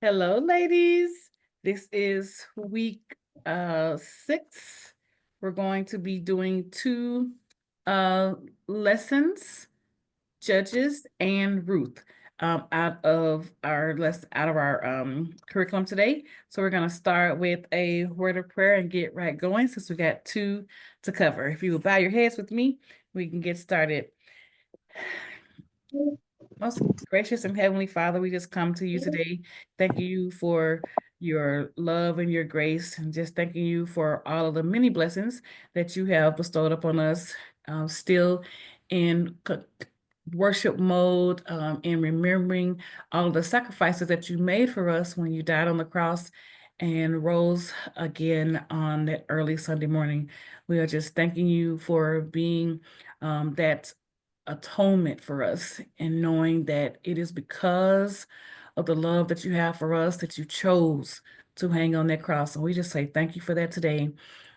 Hello, ladies. This is week 6. We're going to be doing two uh lessons, Judges and Ruth, out of our curriculum today. So we're gonna start with a word of prayer and get right going since we got two to cover. If you will bow your heads with me, we can get started. Most gracious and heavenly Father, we just come to you today. Thank you for your love and your grace, and just thanking you for all of the many blessings that you have bestowed upon us, still in worship mode, in remembering all of the sacrifices that you made for us when you died on the cross and rose again on that early Sunday morning. We are just thanking you for being that atonement for us, and knowing that it is because of the love that you have for us that you chose to hang on that cross. And we just say thank you for that today.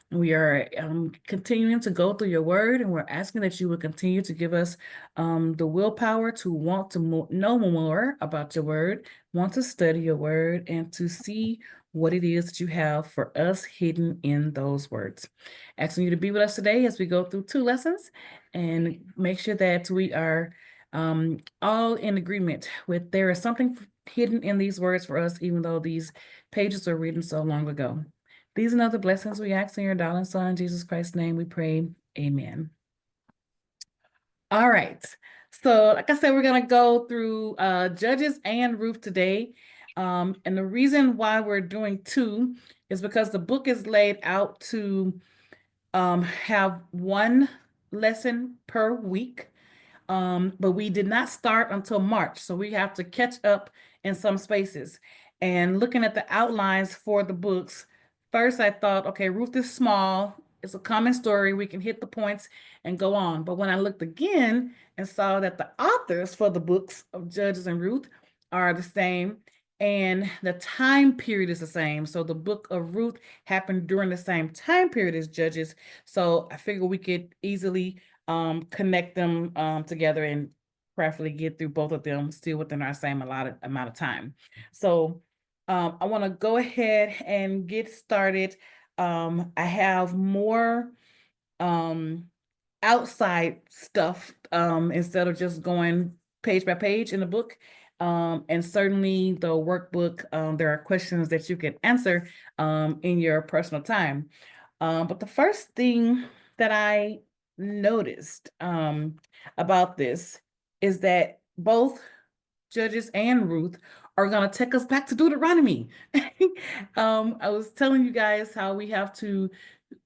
We are continuing to go through your word, and we're asking that you would continue to give us the willpower to want to know more about your word, want to study your word, and to see what it is that you have for us hidden in those words. Asking you to be with us today as we go through two lessons, and make sure that we are all in agreement with there is something hidden in these words for us, even though these pages were written so long ago. These and other blessings we ask in your darling Son, Jesus Christ's name, we pray. Amen. All right. So, like I said, we're going to go through Judges and Ruth today. And the reason why we're doing two is because the book is laid out to have one lesson per week. But we did not start until March, so we have to catch up in some spaces. And looking at the outlines for the books, first I thought, okay, Ruth is small. It's a common story. We can hit the points and go on. But when I looked again and saw that the authors for the books of Judges and Ruth are the same, and the time period is the same. So the book of Ruth happened during the same time period as Judges. So I figured we could easily connect them together and prayerfully get through both of them still within our same allotted amount of time. So I want to go ahead and get started. I have more outside stuff instead of just going page by page in the book. And certainly the workbook, there are questions that you can answer in your personal time. But the first thing that I noticed about this is that both Judges and Ruth are going to take us back to Deuteronomy. I was telling you guys how we have to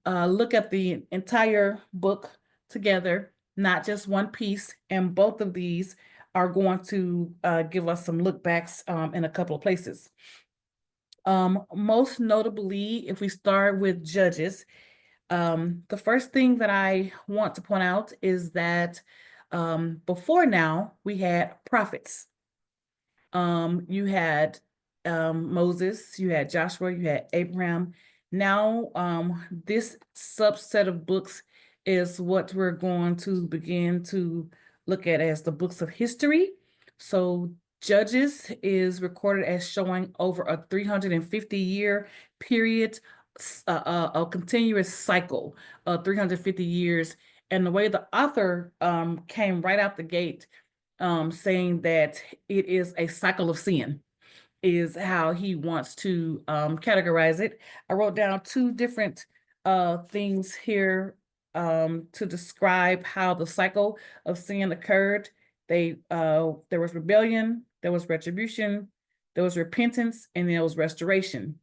look at the entire book together, not just one piece, and both of these are going to give us some look backs in a couple of places. Most notably, if we start with Judges, the first thing that I want to point out is that before now, we had prophets. You had Moses, you had Joshua, you had Abraham. Now, this subset of books is what we're going to begin to look at as the books of history. So Judges is recorded as showing over a 350-year period, a continuous cycle of 350 years. And the way the author came right out the gate saying that it is a cycle of sin is how he wants to categorize it. I wrote down two different things here to describe how the cycle of sin occurred. There was rebellion, there was retribution, there was repentance, and there was restoration.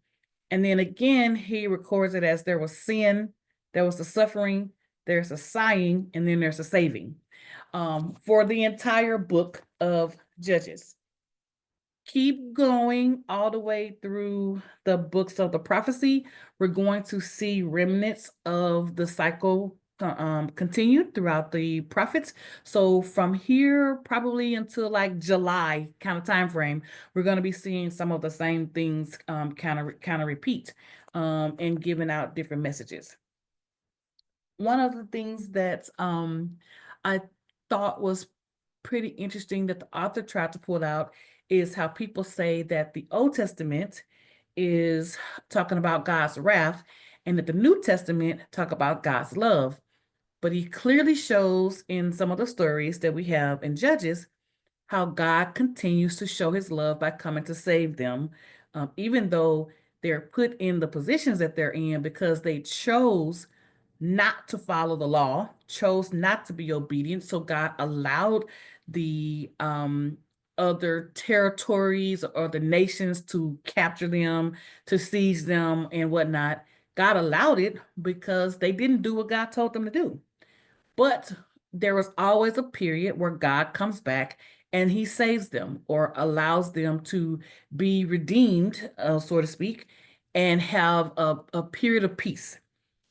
And then again, he records it as there was sin, there was the suffering, there's a sighing, and then there's a saving for the entire book of Judges. Keep going all the way through the books of the prophecy. We're going to see remnants of the cycle continued throughout the prophets. So from here, probably until like July kind of time frame, we're going to be seeing some of the same things kind of repeat and giving out different messages. One of the things that I thought was pretty interesting that the author tried to pull out is how people say that the Old Testament is talking about God's wrath and that the New Testament talk about God's love. But he clearly shows in some of the stories that we have in Judges how God continues to show his love by coming to save them, even though they're put in the positions that they're in because they chose not to follow the law, chose not to be obedient. So God allowed the other territories or the nations to capture them, to seize them, and whatnot. God allowed it because they didn't do what God told them to do. But there was always a period where God comes back and he saves them or allows them to be redeemed, so to speak, and have a period of peace.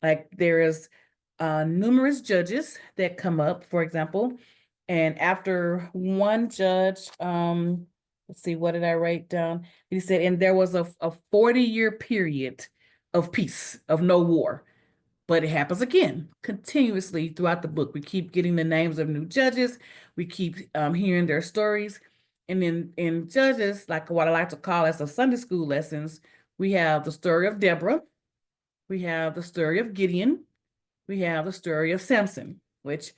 Like there is numerous judges that come up, for example, and after one judge, let's see, what did I write down? He said, and there was a 40-year period of peace, of no war. But it happens again continuously throughout the book. We keep getting the names of new judges. We keep hearing their stories. And then in Judges, like what I like to call as the Sunday school lessons, we have the story of Deborah. We have the story of Gideon. We have the story of Samson, which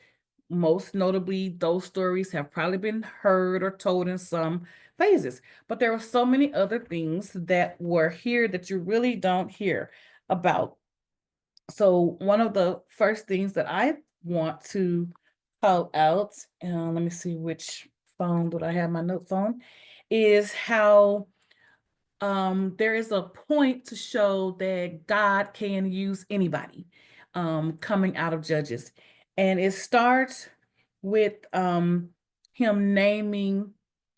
most notably, those stories have probably been heard or told in some phases. But there are so many other things that were here that you really don't hear about. So one of the first things that I want to call out, let me see which phone did I have my notes on, is how there is a point to show that God can use anybody coming out of Judges. And it starts with him naming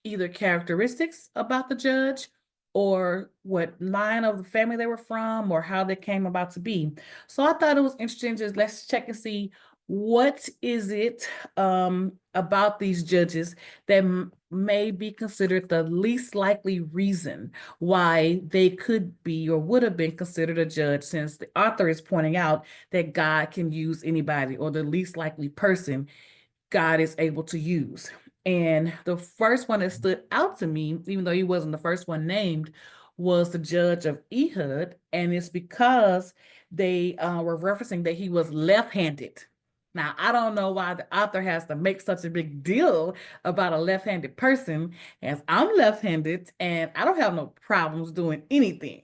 either characteristics about the judge or what line of the family they were from or how they came about to be. So I thought it was interesting. Just let's check and see what is it about these judges that may be considered the least likely reason why they could be or would have been considered a judge, since the author is pointing out that God can use anybody or the least likely person God is able to use. And the first one that stood out to me, even though he wasn't the first one named, was the judge of Ehud. And it's because they were referencing that he was left-handed. Now, I don't know why the author has to make such a big deal about a left-handed person, as I'm left-handed and I don't have no problems doing anything.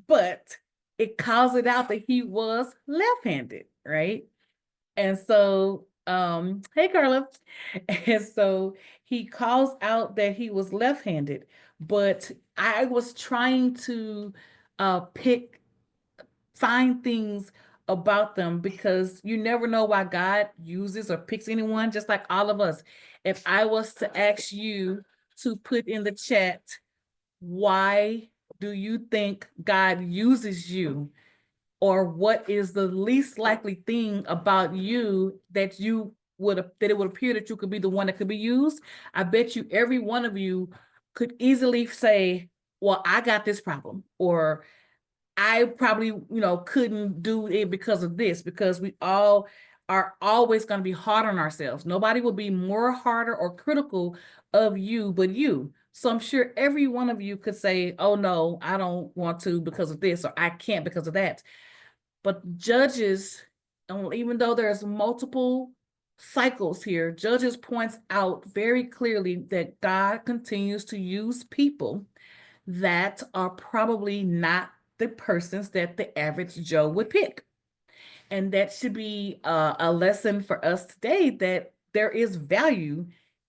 But it calls it out that he was left-handed, right? And so, hey, Carla. And so he calls out that he was left-handed, but I was trying to find things about them because you never know why God uses or picks anyone, just like all of us. If I was to ask you to put in the chat, why do you think God uses you? Or what is the least likely thing about you that it would appear that you could be the one that could be used? I bet you every one of you could easily say, well, I got this problem, or I probably, couldn't do it because of this, because we all are always going to be hard on ourselves. Nobody will be more harder or critical of you but you. So I'm sure every one of you could say, oh no, I don't want to because of this, or I can't because of that. But Judges, even though there's multiple cycles here, Judges points out very clearly that God continues to use people that are probably not the persons that the average Joe would pick. And that should be a lesson for us today, that there is value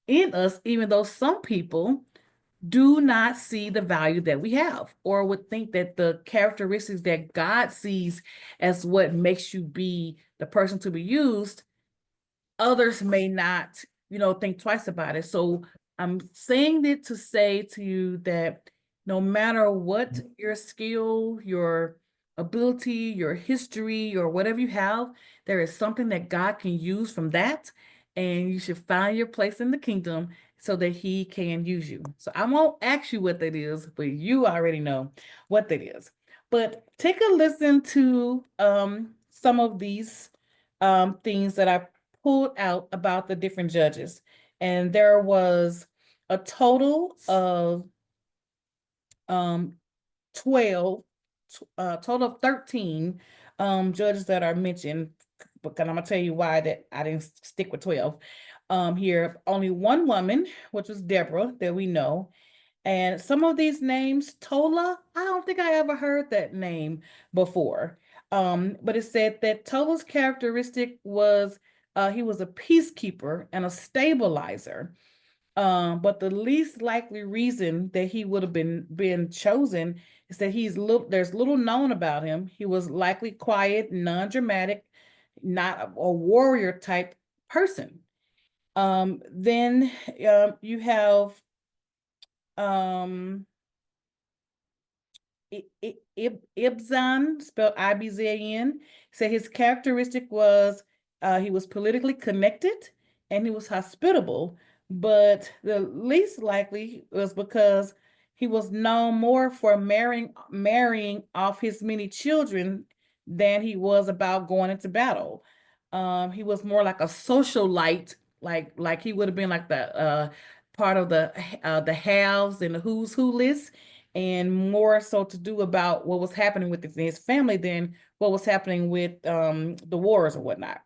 in us, even though some people do not see the value that we have, or would think that the characteristics that God sees as what makes you be the person to be used, others may not, think twice about it. So I'm saying it to say to you that no matter what your skill, your ability, your history, or whatever you have, there is something that God can use from that. And you should find your place in the kingdom so that he can use you. So I won't ask you what that is, but you already know what that is. But take a listen to some of these things that I pulled out about the different judges. And there was a total of 12, total of 13 judges that are mentioned, but I'm gonna tell you why that I didn't stick with 12. Here, only one woman, which was Deborah, that we know. And some of these names, Tola, I don't think I ever heard that name before. But it said that Tola's characteristic was he was a peacekeeper and a stabilizer. But the least likely reason that he would have been chosen is that there's little known about him. He was likely quiet, non-dramatic, not a warrior type person. Then you have um Ibzan, spelled Ibzan, said his characteristic was he was politically connected and he was hospitable, but the least likely was because he was known more for marrying off his many children than he was about going into battle. He was more like a socialite, like he would have been like the part of the haves and the who's who list, and more so to do about what was happening with his family than what was happening with the wars or whatnot.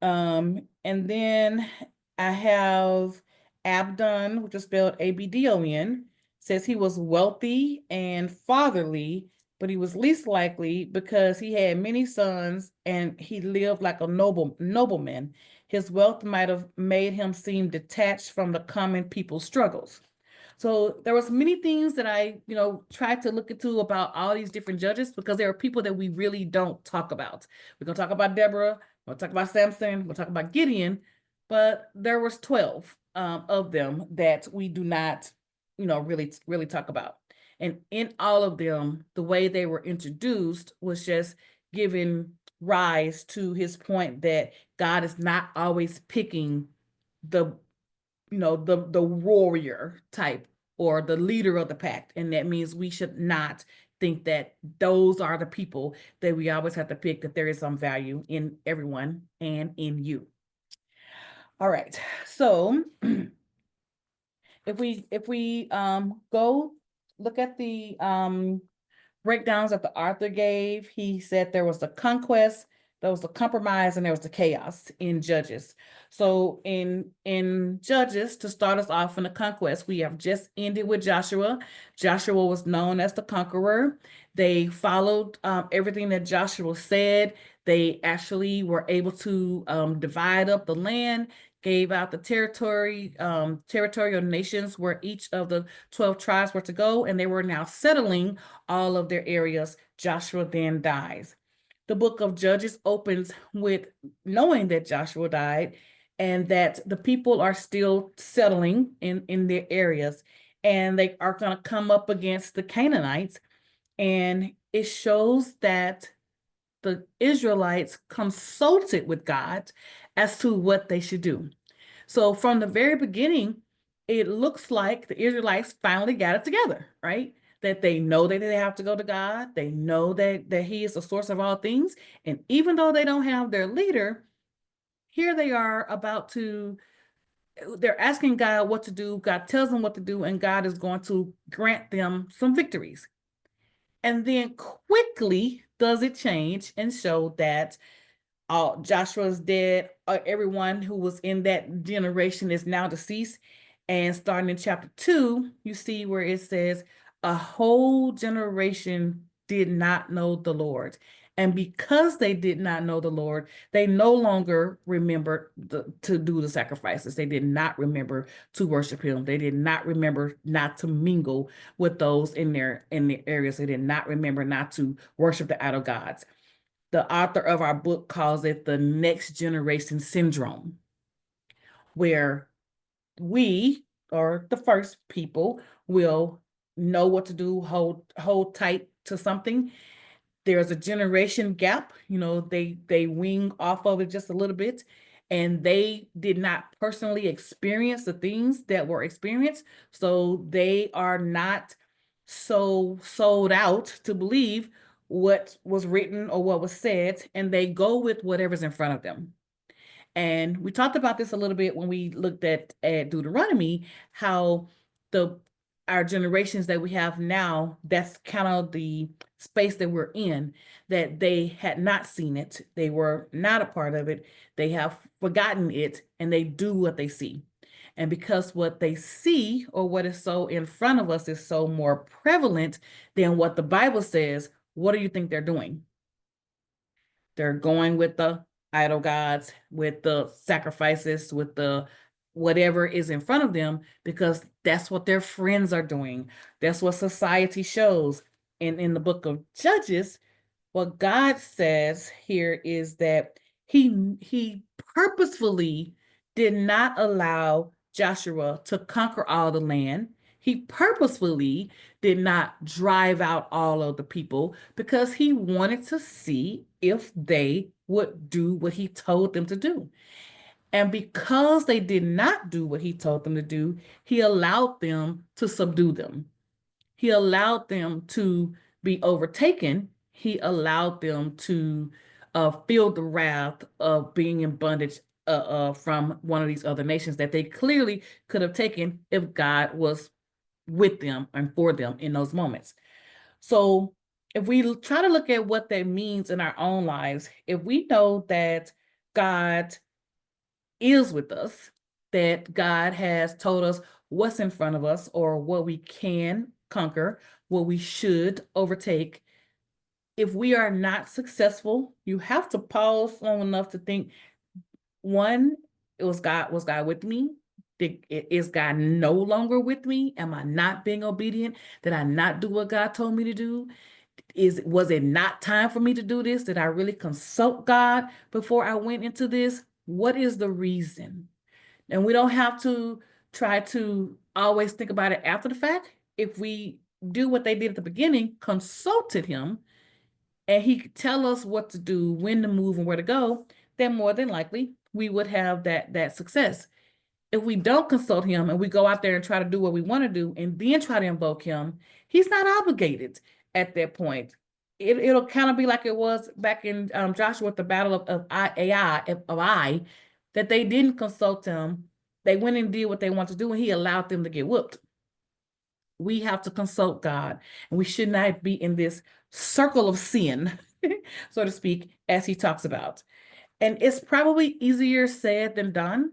And then I have Abdon, which is spelled Abdon, says he was wealthy and fatherly, but he was least likely because he had many sons and he lived like a nobleman. His wealth might have made him seem detached from the common people's struggles. So there was many things that I, tried to look into about all these different judges because there are people that we really don't talk about. We're gonna talk about Deborah, we'll talk about Samson, we'll talk about Gideon, but there was 12 of them that we do not, really talk about. And in all of them, the way they were introduced was just giving rise to his point that God is not always picking the the warrior type or the leader of the pack, and that means we should not think that those are the people that we always have to pick, that there is some value in everyone and in you. All right, so if we go look at the breakdowns that the author gave, he said there was the conquest, there was the compromise, and there was the chaos in Judges. So in Judges, to start us off in the conquest, we have just ended with Joshua. Joshua was known as the conqueror. They followed everything that Joshua said. They actually were able to divide up the land, gave out the territorial nations where each of the 12 tribes were to go, and they were now settling all of their areas. Joshua then dies. The book of Judges opens with knowing that Joshua died and that the people are still settling in their areas, and they are going to come up against the Canaanites. And it shows that the Israelites consulted with God as to what they should do. So from the very beginning, it looks like the Israelites finally got it together, right? That they know that they have to go to God. They know that He is the source of all things. And even though they don't have their leader, here they are they're asking God what to do. God tells them what to do, and God is going to grant them some victories. And then quickly does it change and show that Joshua's dead. Everyone who was in that generation is now deceased. And starting in chapter 2, you see where it says, a whole generation did not know the Lord. And because they did not know the Lord, they no longer remembered to do the sacrifices. They did not remember to worship Him. They did not remember not to mingle with those in their areas. They did not remember not to worship the idol gods. The author of our book calls it the next generation syndrome, where we, or the first people, will know what to do, hold tight to something. There's a generation gap, they wing off of it just a little bit, and they did not personally experience the things that were experienced, so they are not so sold out to believe what was written or what was said, and they go with whatever's in front of them. And we talked about this a little bit when we looked at Deuteronomy, how the our generations that we have now, that's kind of the space that we're in, that they had not seen it. They were not a part of it. They have forgotten it and they do what they see. And because what they see or what is so in front of us is so more prevalent than what the Bible says, what do you think they're doing? They're going with the idol gods, with the sacrifices, with the whatever is in front of them, because that's what their friends are doing. That's what society shows. And in the book of Judges, what God says here is that he purposefully did not allow Joshua to conquer all the land. He purposefully did not drive out all of the people because he wanted to see if they would do what he told them to do. And because they did not do what he told them to do, he allowed them to subdue them. He allowed them to be overtaken. He allowed them to feel the wrath of being in bondage from one of these other nations that they clearly could have taken if God was with them and for them in those moments. So if we try to look at what that means in our own lives, if we know that God is with us, that God has told us what's in front of us or what we can conquer, what we should overtake. If we are not successful, you have to pause long enough to think, one, was God with me? Is God no longer with me? Am I not being obedient? Did I not do what God told me to do? Was it not time for me to do this? Did I really consult God before I went into this? What is the reason? And we don't have to try to always think about it after the fact. If we do what they did at the beginning, consulted him, and he could tell us what to do, when to move, and where to go, then more than likely we would have that success. If we don't consult him and we go out there and try to do what we want to do and then try to invoke him, he's not obligated at that point. It'll kind of be like it was back in Joshua at the battle of Ai, that they didn't consult him. They went and did what they wanted to do, and he allowed them to get whooped. We have to consult God, and we should not be in this circle of sin, so to speak, as he talks about. And it's probably easier said than done,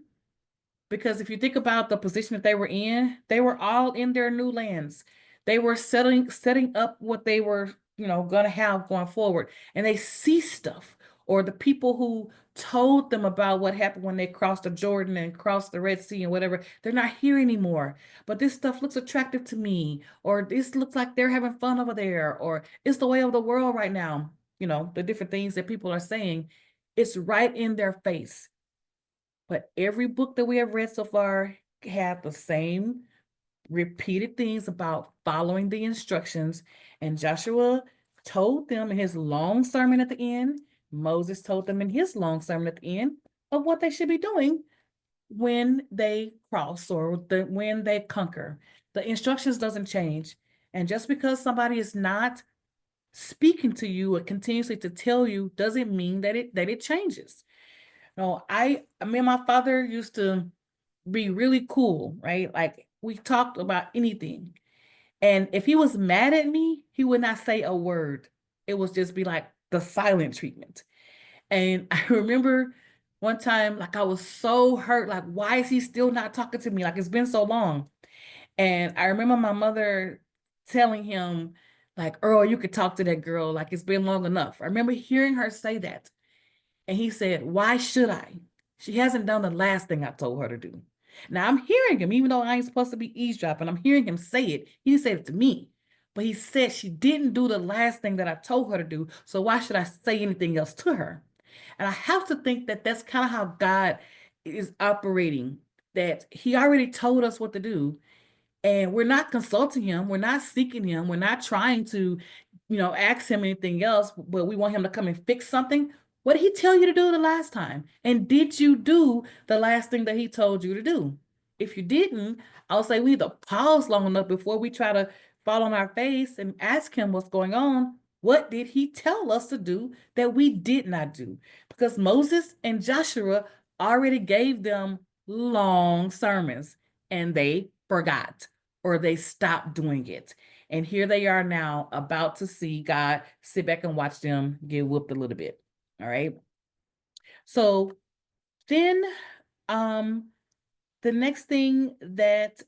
because if you think about the position that they were in, they were all in their new lands. They were setting up what they were, going to have going forward. And they see stuff, or the people who told them about what happened when they crossed the Jordan and crossed the Red Sea and whatever, they're not here anymore. But this stuff looks attractive to me, or this looks like they're having fun over there, or it's the way of the world right now. The different things that people are saying, it's right in their face. But every book that we have read so far have the same repeated things about following the instructions. And Joshua told them in his long sermon at the end, Moses told them in his long sermon at the end of what they should be doing when they cross or when they conquer. The instructions doesn't change. And just because somebody is not speaking to you or continuously to tell you doesn't mean that it changes. No, me and my father used to be really cool, right? Like we talked about anything. And if he was mad at me, he would not say a word. It would just be like the silent treatment. And I remember one time, like I was so hurt, like, why is he still not talking to me? Like it's been so long. And I remember my mother telling him, like, Earl, you could talk to that girl, like it's been long enough. I remember hearing her say that. And he said, why should I? She hasn't done the last thing I told her to do. Now I'm hearing him, even though I ain't supposed to be eavesdropping, I'm hearing him say it. He didn't say it to me, but he said she didn't do the last thing that I told her to do. So why should I say anything else to her? And I have to think that that's kind of how God is operating, that he already told us what to do. And we're not consulting him. We're not seeking him. We're not trying to, ask him anything else, but we want him to come and fix something. What did he tell you to do the last time? And did you do the last thing that he told you to do? If you didn't, I'll say we need to pause long enough before we try to fall on our face and ask him what's going on. What did he tell us to do that we did not do? Because Moses and Joshua already gave them long sermons and they forgot or they stopped doing it. And here they are now about to see God sit back and watch them get whooped a little bit. All right. So then the next thing that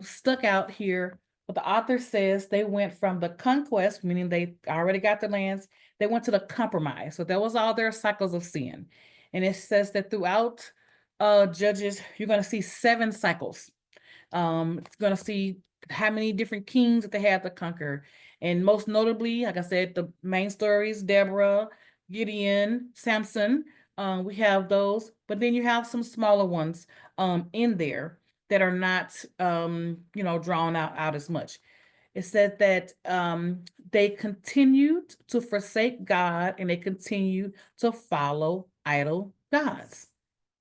stuck out here, what the author says, they went from the conquest, meaning they already got the lands, they went to the compromise. So that was all their cycles of sin. And it says that throughout Judges, you're going to see 7 cycles. It's going to see how many different kings that they had to conquer. And most notably, like I said, the main stories, Deborah, Gideon, Samson, we have those, but then you have some smaller ones in there that are not, drawn out as much. It said that they continued to forsake God and they continued to follow idol gods.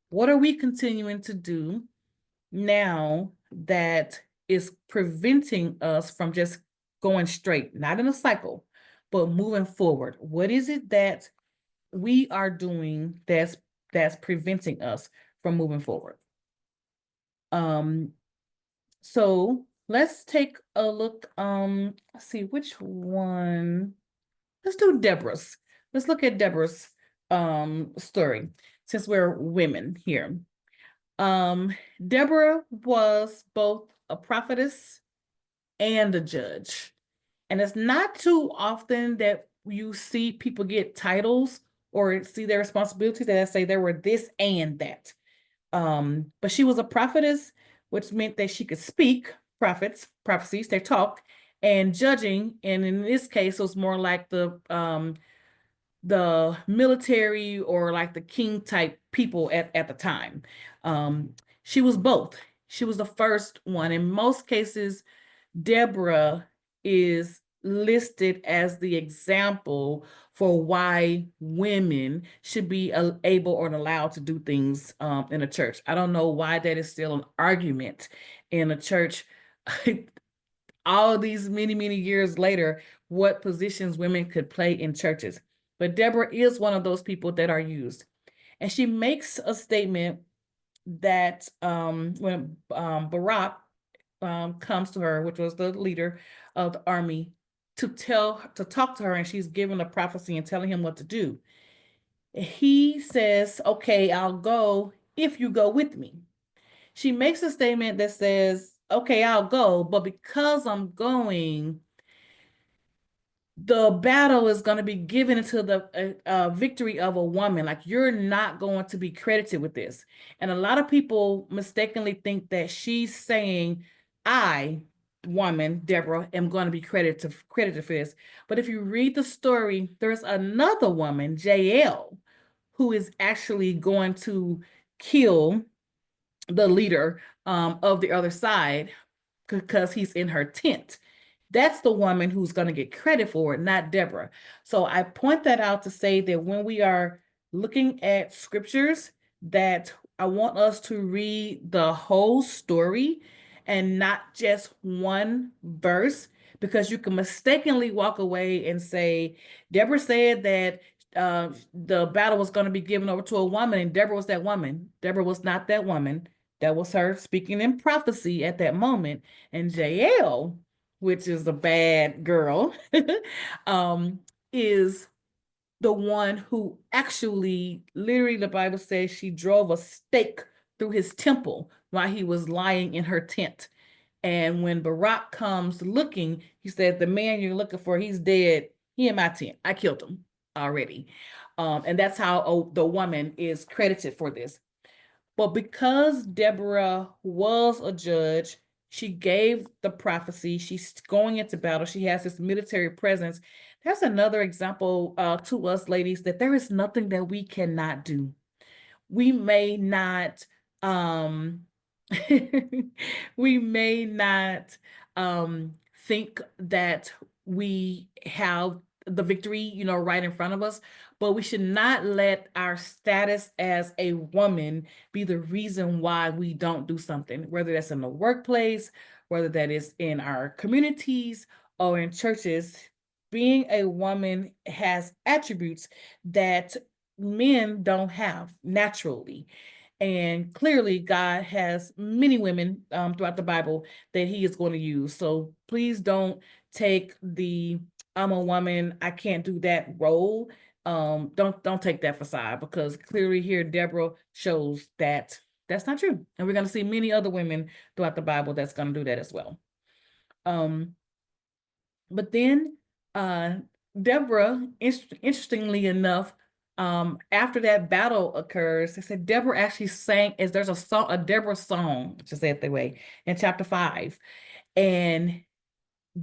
What are we continuing to do now that is preventing us from just going straight, not in a cycle, but moving forward? What is it that we are doing that's preventing us from moving forward? So let's take a look. Let's see which one. Let's do Deborah's. Let's look at Deborah's story since we're women here. Deborah was both a prophetess and a judge. And it's not too often that you see people get titles or see their responsibilities that say they were this and that. But she was a prophetess, which meant that she could speak prophecies, they talk, and judging. And in this case, it was more like the military or like the king type people at the time. She was both. She was the first one. In most cases, Deborah is listed as the example for why women should be able or allowed to do things in a church. I don't know why that is still an argument in a church. All these many years later, what positions women could play in churches. But Deborah is one of those people that are used. And she makes a statement that when Barak comes to her, which was the leader of the army, to talk to her, and she's given a prophecy and telling him what to do. He says, okay, I'll go if you go with me. She makes a statement that says, okay, I'll go, but because I'm going, the battle is going to be given into the victory of a woman. Like, you're not going to be credited with this. And a lot of people mistakenly think that she's saying, I, woman, Deborah, am going to be credited for this. But if you read the story, there's another woman, Jael, who is actually going to kill the leader of the other side because he's in her tent. That's the woman who's going to get credit for it, not Deborah. So I point that out to say that when we are looking at scriptures, that I want us to read the whole story and not just one verse, because you can mistakenly walk away and say, Deborah said that the battle was going to be given over to a woman, and Deborah was that woman. Deborah was not that woman. That was her speaking in prophecy at that moment. And Jael, which is a bad girl, is the one who actually, literally, the Bible says she drove a stake through his temple while he was lying in her tent. And when Barak comes looking, he said, the man you're looking for, he's dead. He in my tent. I killed him already. And that's how the woman is credited for this. But because Deborah was a judge, she gave the prophecy, she's going into battle, she has this military presence. That's another example to us ladies that there is nothing that we cannot do. We may not we may not think that we have the victory, right in front of us, but we should not let our status as a woman be the reason why we don't do something, whether that's in the workplace, whether that is in our communities or in churches. Being a woman has attributes that men don't have naturally. And clearly, God has many women throughout the Bible that He is going to use. So please don't take the "I'm a woman, I can't do that" role. Don't take that facade, because clearly here Deborah shows that that's not true, and we're going to see many other women throughout the Bible that's going to do that as well. But then uh, Deborah, interestingly enough, after that battle occurs, they said Deborah actually sang, as there's a song, a Deborah song, to say it that way, in chapter 5. And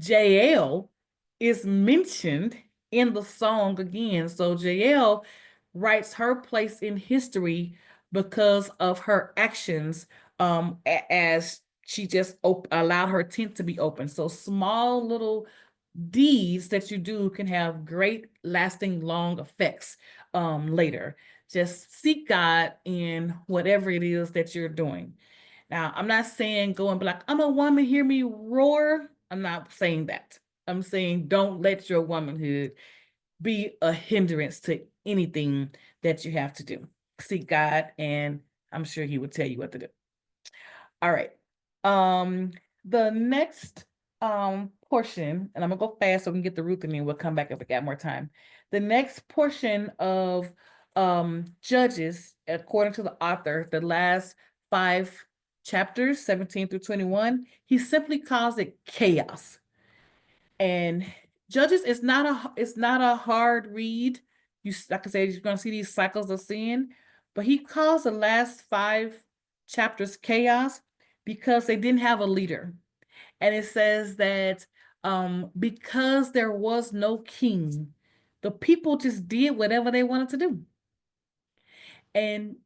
Jael is mentioned in the song again. So Jael writes her place in history because of her actions, as she just allowed her tent to be open. So small little deeds that you do can have great, lasting, long effects later. Just seek God in whatever it is that you're doing. Now, I'm not saying go and be like, "I'm a woman, hear me roar." I'm not saying that. I'm saying don't let your womanhood be a hindrance to anything that you have to do. Seek God, and I'm sure He will tell you what to do. All right. The next portion, and I'm gonna go fast so we can get the Ruth, and then we'll come back if we got more time. The next portion of Judges, according to the author, the last 5 chapters, 17 through 21, he simply calls it chaos. And Judges is not a hard read. You, like I said, you're gonna see these cycles of sin, but he calls the last 5 chapters chaos because they didn't have a leader. And it says that because there was no king, the people just did whatever they wanted to do. And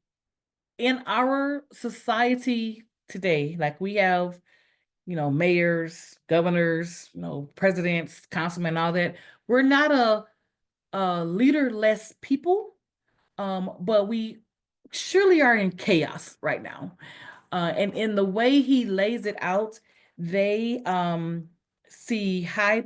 in our society today, like we have, mayors, governors, presidents, councilmen, all that. We're not a leaderless people, but we surely are in chaos right now. And in the way he lays it out, they see high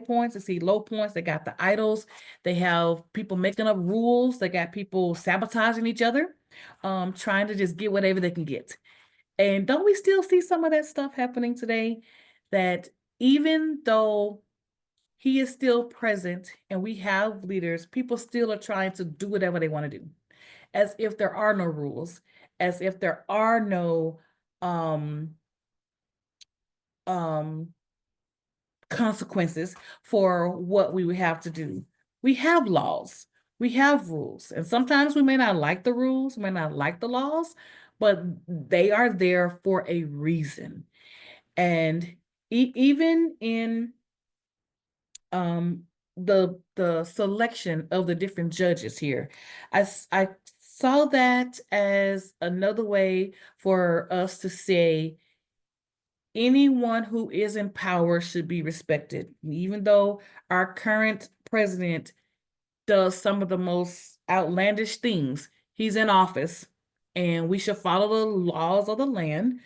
points, they see low points. They got the idols. They have people making up rules. They got people sabotaging each other, trying to just get whatever they can get. And don't we still see some of that stuff happening today? That even though he is still present and we have leaders, people still are trying to do whatever they want to do, as if there are no rules, as if there are no um, um, consequences for what we would have to do. We have laws, we have rules, and sometimes we may not like the rules, may not like the laws, but they are there for a reason. And even in um, the selection of the different judges here, I saw that as another way for us to say anyone who is in power should be respected, even though our current president does some of the most outlandish things. He's in office, and we should follow the laws of the land,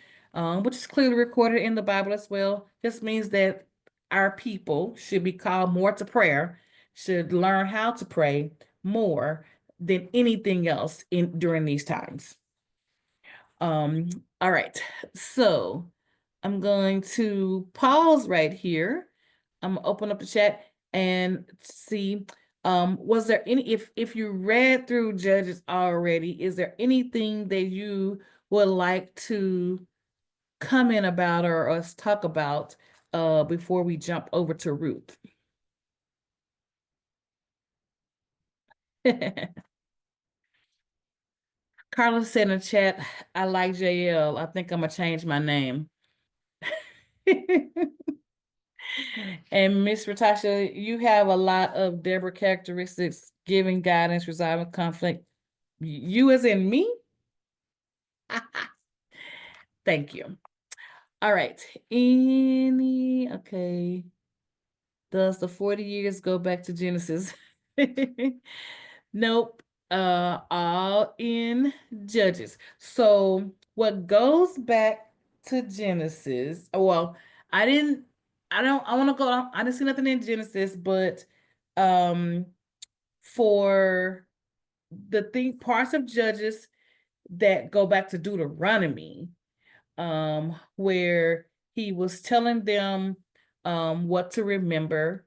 which is clearly recorded in the Bible as well. This means that our people should be called more to prayer, should learn how to pray more than anything else during these times. All right, so I'm going to pause right here. I'm gonna open up the chat and see, was there any, if you read through Judges already, is there anything that you would like to comment about or us talk about before we jump over to Ruth? Carla said in the chat, "I like JL. I think I'm gonna change my name." And Miss Ratasha, you have a lot of Deborah characteristics: giving guidance, resolving conflict. You as in me? Thank you. All right. Okay. Does the 40 years go back to Genesis? Nope. All in Judges. So what goes back to Genesis? Well, I didn't, I want to go, I didn't see nothing in Genesis, but for the parts of Judges, that go back to Deuteronomy, where he was telling them what to remember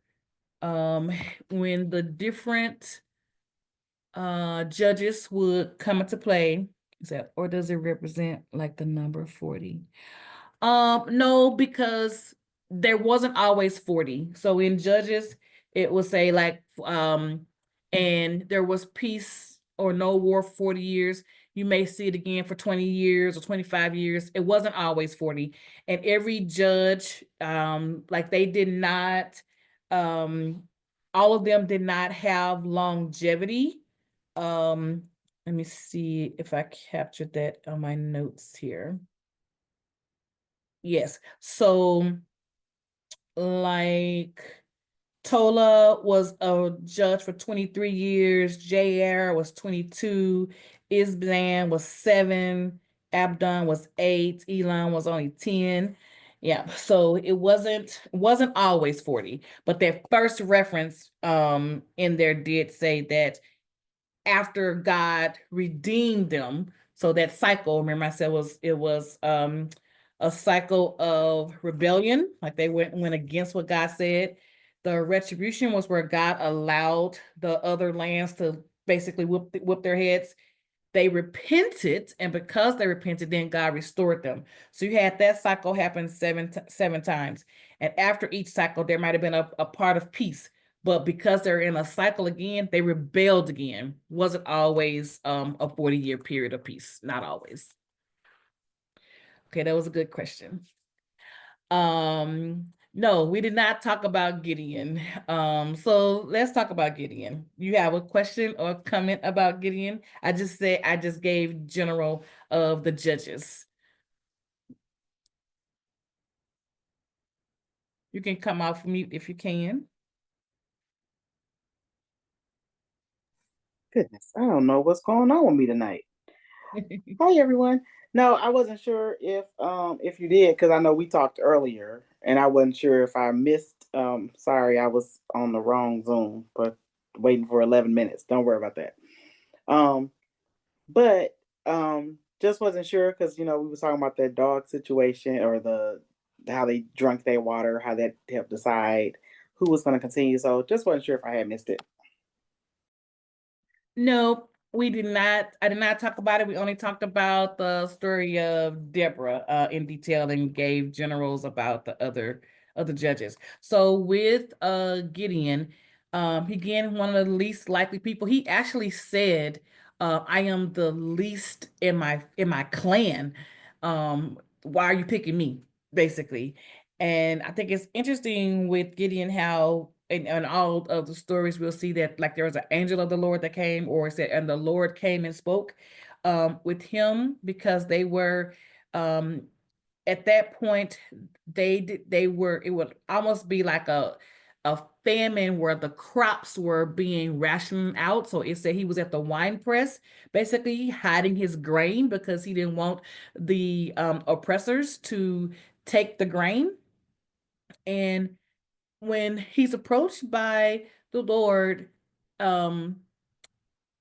when the different judges would come into play. Is that, or does it represent like the number 40? No, because there wasn't always 40. So in Judges, it would say like, and there was peace or no war for 40 years. You may see it again for 20 years or 25 years. It wasn't always 40. And every judge, like they did not, all of them did not have longevity. Let me see if I captured that on my notes here. Yes. So like Tola was a judge for 23 years, Jair was 22, Isblan was 7, Abdon was 8, Elon was only 10. Yeah, so it wasn't always 40, but their first reference in there did say that after God redeemed them. So that cycle, remember I said it was a cycle of rebellion, like they went against what God said. The retribution was where God allowed the other lands to basically whip their heads. They repented, and because they repented, then God restored them. So you had that cycle happen seven times. And after each cycle, there might have been a part of peace. But because they're in a cycle again, they rebelled again. Wasn't always a 40-year period of peace. Not always. Okay, that was a good question. No, we did not talk about Gideon. So let's talk about Gideon. You have a question or comment about Gideon? I just gave general of the judges. You can come off mute if you can. Goodness, I don't know what's going on with me tonight. Hi everyone. No, I wasn't sure if you did because I know we talked earlier and I wasn't sure if I missed sorry, I was on the wrong Zoom, but waiting for 11 minutes. Don't worry about that. Um but just wasn't sure because we was talking about that dog situation or the how they drunk their water, how that helped decide who was going to continue. So just wasn't sure if I had missed it. No, we did not. I did not talk about it. We only talked about the story of Deborah in detail and gave generals about the other judges. So with Gideon, he again one of the least likely people. He actually said, "I am the least in my clan. Why are you picking me?" Basically, and I think it's interesting with Gideon how in all of the stories we'll see that like there was an angel of the Lord that came, or it said, and the Lord came and spoke with him because they were um at that point they were, it would almost be like a famine where the crops were being rationed out. So it said he was at the wine press, basically hiding his grain because he didn't want the oppressors to take the grain. And when he's approached by the Lord, um,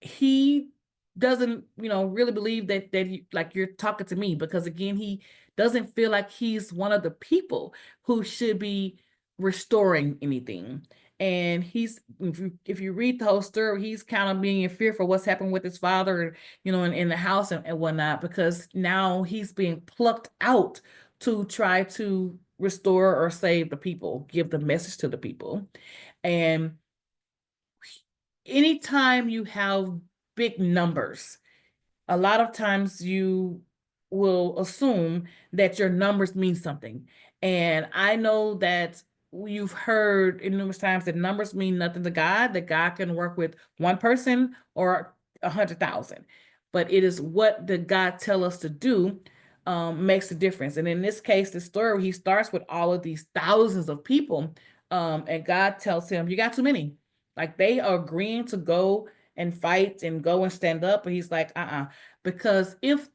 he doesn't, really believe that like you're talking to me, because again, he doesn't feel like he's one of the people who should be restoring anything. And he's, if you read the whole story, he's kind of being in fear for what's happened with his father, in the house and whatnot, because now he's being plucked out to try to restore or save the people, give the message to the people. And anytime you have big numbers, a lot of times you will assume that your numbers mean something. And I know that you've heard in numerous times that numbers mean nothing to God, that God can work with one person or 100,000. But it is what did God tell us to do makes a difference. And in this case, the story, he starts with all of these thousands of people, and God tells him, "You got too many." Like they are agreeing to go and fight and go and stand up, but he's like, because if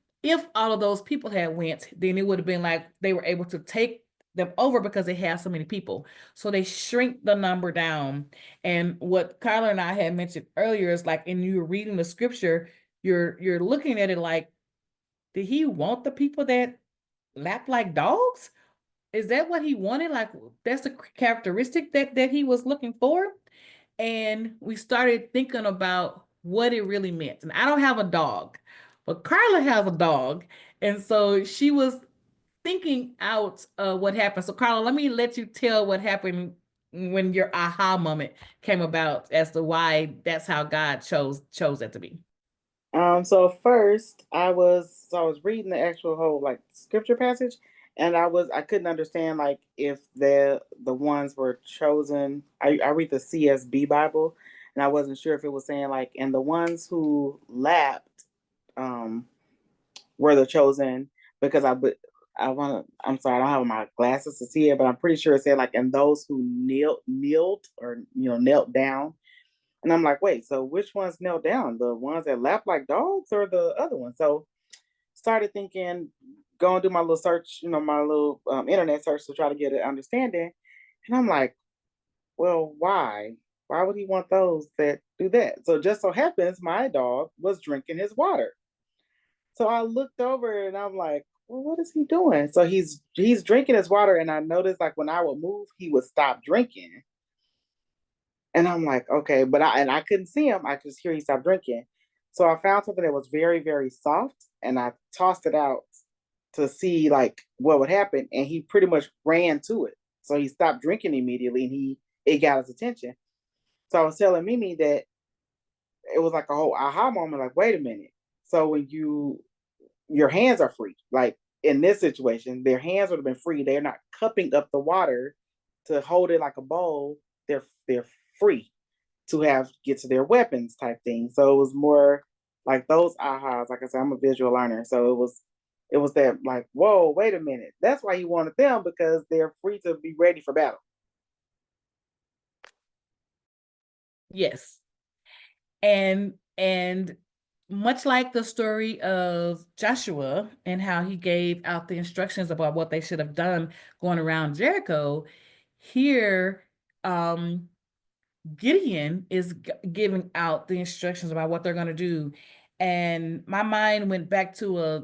all of those people had went, then it would have been like they were able to take them over because they had so many people. So they shrink the number down. And what Kyler and I had mentioned earlier is like, in you reading the scripture, you're looking at it like did he want the people that lap like dogs? Is that what he wanted? Like that's the characteristic that he was looking for? And we started thinking about what it really meant. And I don't have a dog, but Carla has a dog. And so she was thinking out what happened. So Carla, let me let you tell what happened when your aha moment came about as to why that's how God chose that to be. So first I was reading the actual whole like scripture passage, and I couldn't understand like if the ones were chosen. I read the CSB Bible, and I wasn't sure if it was saying like, and the ones who lapped um were the chosen, because I'm sorry, I don't have my glasses to see it, but I'm pretty sure it said like, and those who kneeled or knelt down. And I'm like, wait, so which ones knelt down? The ones that lap like dogs or the other ones? So started thinking, go and do my little search, my little internet search to try to get an understanding. And I'm like, well, why? Why would he want those that do that? So just so happens my dog was drinking his water. So I looked over and I'm like, well, what is he doing? So he's drinking his water, and I noticed like when I would move, he would stop drinking. And I'm like, okay, but I couldn't see him. I could just hear he stopped drinking. So I found something that was very, very soft, and I tossed it out to see like what would happen. And he pretty much ran to it. So he stopped drinking immediately, and it got his attention. So I was telling Mimi that it was like a whole aha moment, like, wait a minute. So when your hands are free, like in this situation, their hands would have been free. They're not cupping up the water to hold it like a bowl. They're free to get to their weapons type thing. So it was more like those ahas. Like I said, I'm a visual learner, so it was that like, whoa, wait a minute. That's why he wanted them, because they're free to be ready for battle. Yes. And much like the story of Joshua and how he gave out the instructions about what they should have done going around Jericho, here um Gideon is giving out the instructions about what they're going to do. And my mind went back to a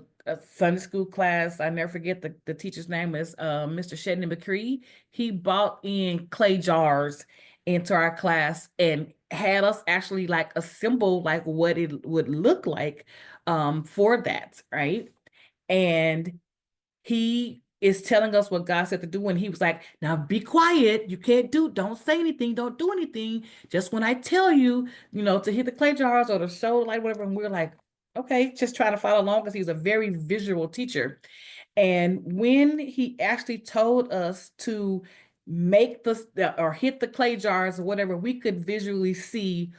Sunday school class. I never forget the teacher's name is Mr. Shedney McCree. He bought in clay jars into our class and had us actually like assemble like what it would look like for that, right? And he is telling us what God said to do. And he was like, now be quiet. You can't don't say anything. Don't do anything. Just when I tell you, to hit the clay jars or to show the light, whatever. And we're like, okay, just trying to follow along because he's a very visual teacher. And when he actually told us to make or hit the clay jars or whatever, we could visually see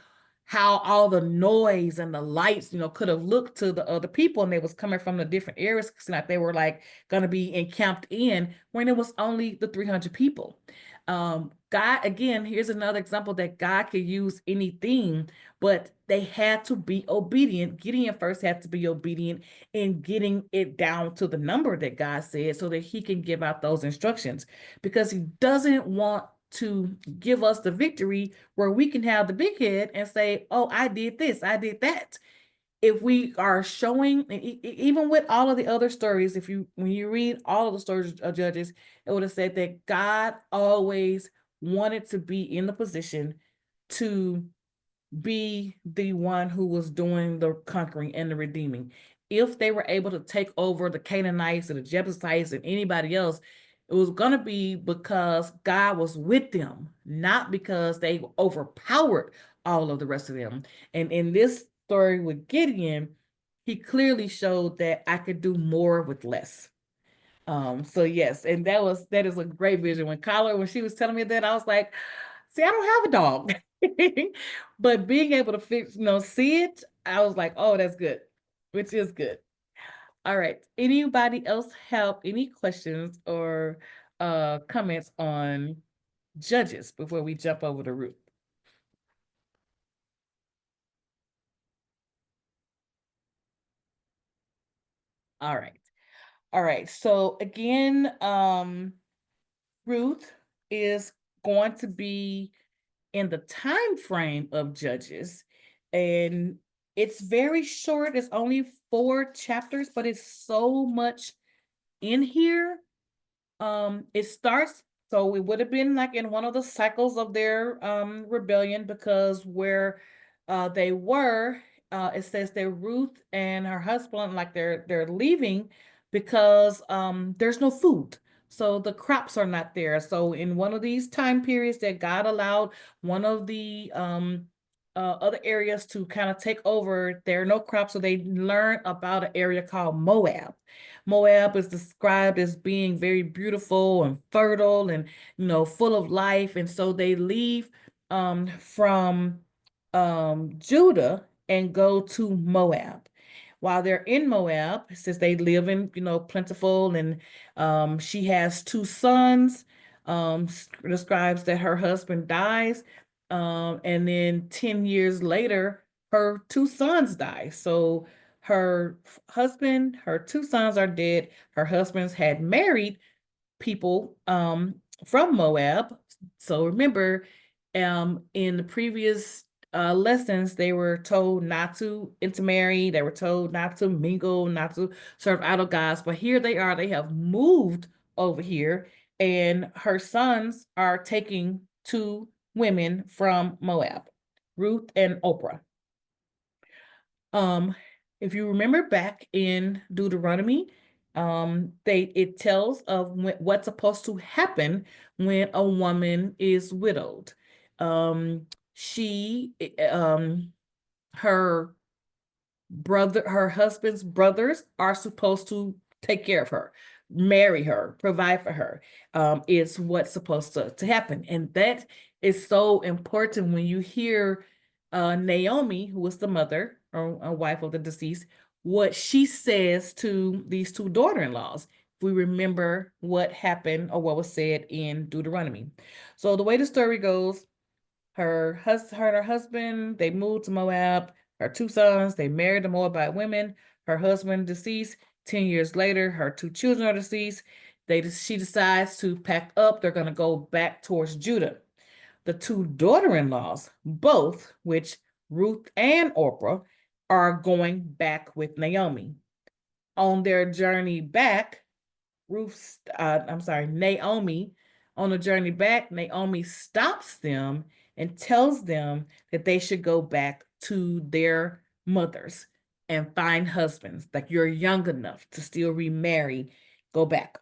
how all the noise and the lights, could have looked to the other people, and they was coming from the different areas, like they were like going to be encamped in when it was only the 300 people. God, again, here's another example that God could use anything, but they had to be obedient. Gideon first had to be obedient in getting it down to the number that God said so that he can give out those instructions, because he doesn't want to give us the victory where we can have the big head and say, oh, I did this, I did that. If we are showing, even with all of the other stories, when you read all of the stories of Judges, it would have said that God always wanted to be in the position to be the one who was doing the conquering and the redeeming. If they were able to take over the Canaanites and the Jebusites and anybody else, it was going to be because God was with them, not because they overpowered all of the rest of them. And in this story with Gideon, he clearly showed that I could do more with less. So yes, and that is a great vision. When she was telling me that, I was like, see, I don't have a dog. But being able to see it, I was like, oh, that's good, which is good. All right. Anybody else have any questions or comments on Judges before we jump over to Ruth? All right. All right. So again, Ruth is going to be in the time frame of Judges, and It's very short. It's only 4 chapters, but it's so much in here. It starts, so it would have been like in one of the cycles of their rebellion, because where they were, it says that Ruth and her husband, like they're leaving because there's no food. So the crops are not there. So in one of these time periods that God allowed one of the other areas to kind of take over, there are no crops, so they learn about an area called Moab. Moab is described as being very beautiful and fertile and, full of life. And so they leave from Judah and go to Moab. While they're in Moab, since they live in, plentiful, and she has 2 sons, describes that her husband dies. And then 10 years later, her 2 sons die. So her husband, her 2 sons are dead. Her husband's had married people from Moab. So remember, in the previous lessons, they were told not to intermarry. They were told not to mingle, not to serve idol gods. But here they are. They have moved over here, and her sons are taking 2 women from Moab, Ruth and Oprah. Um, if you remember back in Deuteronomy, it tells of what's supposed to happen when a woman is widowed. Um, she, her her husband's brothers are supposed to take care of her, marry her, provide for her. Is what's supposed to happen. And that is so important when you hear Naomi, who was the mother or a wife of the deceased, what she says to these 2 daughter-in-laws. If we remember what happened or what was said in Deuteronomy. So the way the story goes, her and her husband, they moved to Moab. Her 2 sons, they married the Moabite women. Her husband deceased. 10 years later, her 2 children are deceased. She decides to pack up. They're going to go back towards Judah. The 2 daughter-in-laws, both, which Ruth and Orpah, are going back with Naomi. On their journey back, Naomi, on the journey back, Naomi stops them and tells them that they should go back to their mothers and find husbands. Like, you're young enough to still remarry, go back.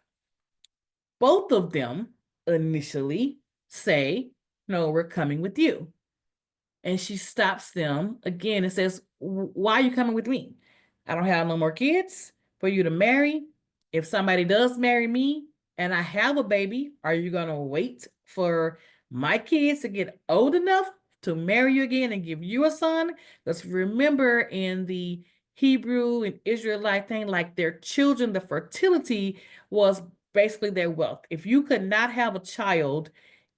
Both of them initially say, no, we're coming with you. And she stops them again and says, why are you coming with me? I don't have no more kids for you to marry. If somebody does marry me and I have a baby, are you going to wait for my kids to get old enough to marry you again and give you a son? Because remember, in the Hebrew and Israelite thing, like, their children, the fertility was basically their wealth. If you could not have a child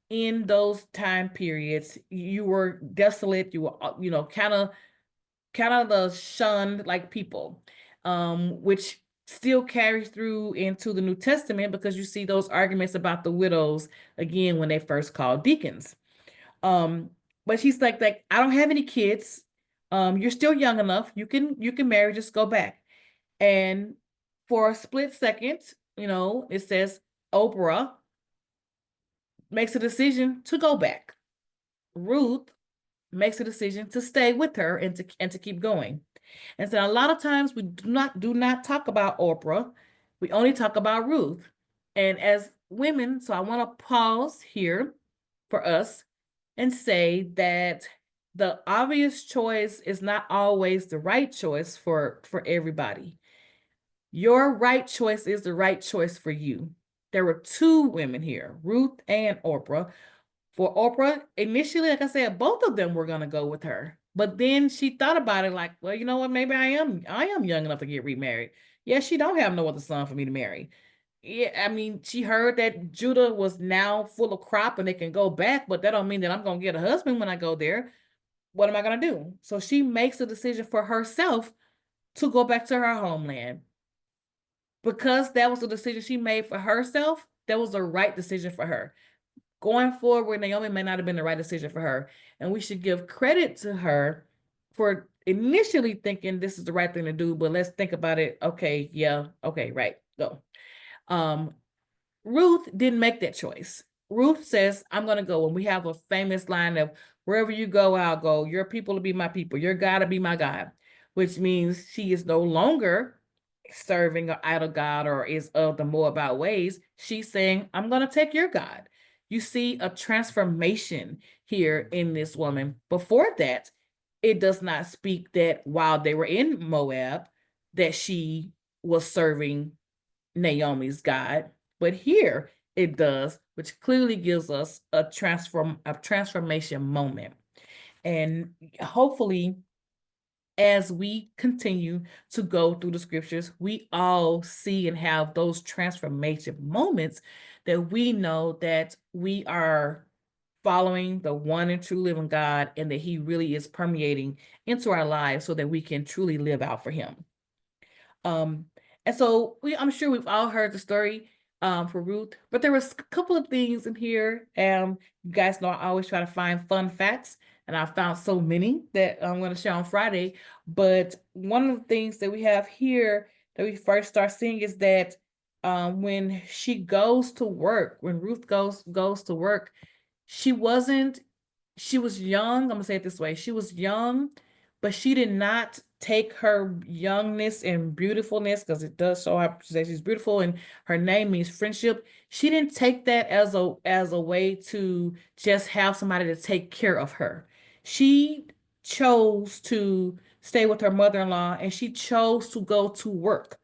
in those time periods, you were desolate. You were, kind of the shunned, like, people, which still carries through into the New Testament, because you see those arguments about the widows again when they first called deacons. Um, but she's like, I don't have any kids. You're still young enough. You can marry. Just go back. And for a split second, it says Oprah makes a decision to go back. Ruth makes a decision to stay with her and to keep going. And so a lot of times we do not talk about Oprah. We only talk about Ruth. And as women, so I want to pause here for us and say that the obvious choice is not always the right choice for everybody. Your right choice is the right choice for you. There were 2 women here, Ruth and Oprah. For Oprah, initially, like I said, both of them were gonna go with her. But then she thought about it, like, well, you know what? Maybe I am young enough to get remarried. Yeah, she don't have no other son for me to marry. Yeah, I mean, she heard that Judah was now full of crop and they can go back, but that don't mean that I'm gonna get a husband when I go there. What am I gonna do? So she makes a decision for herself to go back to her homeland. Because that was a decision she made for herself, that was the right decision for her. Going forward, Naomi may not have been the right decision for her. And we should give credit to her for initially thinking this is the right thing to do, but let's think about it. Okay, yeah, okay, right, go. Um, Ruth didn't make that choice. Ruth says, I'm going to go. And we have a famous line of, wherever you go, I'll go. Your people will be my people. Your God will be my God, which means she is no longer serving an idol God or is of the Moabite ways. She's saying, I'm going to take your God. You see a transformation here in this woman. Before that, it does not speak that while they were in Moab, that she was serving Naomi's God, but here it does, which clearly gives us a transformation moment. And hopefully, as we continue to go through the scriptures, we all see and have those transformation moments that we know that we are following the one and true living God and that He really is permeating into our lives so that we can truly live out for Him. Um, and so I'm sure we've all heard the story for Ruth, but there was a couple of things in here. You guys know I always try to find fun facts, and I found so many that I'm going to share on Friday. But one of the things that we have here that we first start seeing is that when she goes to work, when Ruth goes to work, she wasn't she was young. I'm gonna say it this way. She was young, but she did not take her youngness and beautifulness, because it does show up that she's beautiful and her name means friendship. She didn't take that as a way to just have somebody to take care of her. She chose to stay with her mother-in-law and she chose to go to work.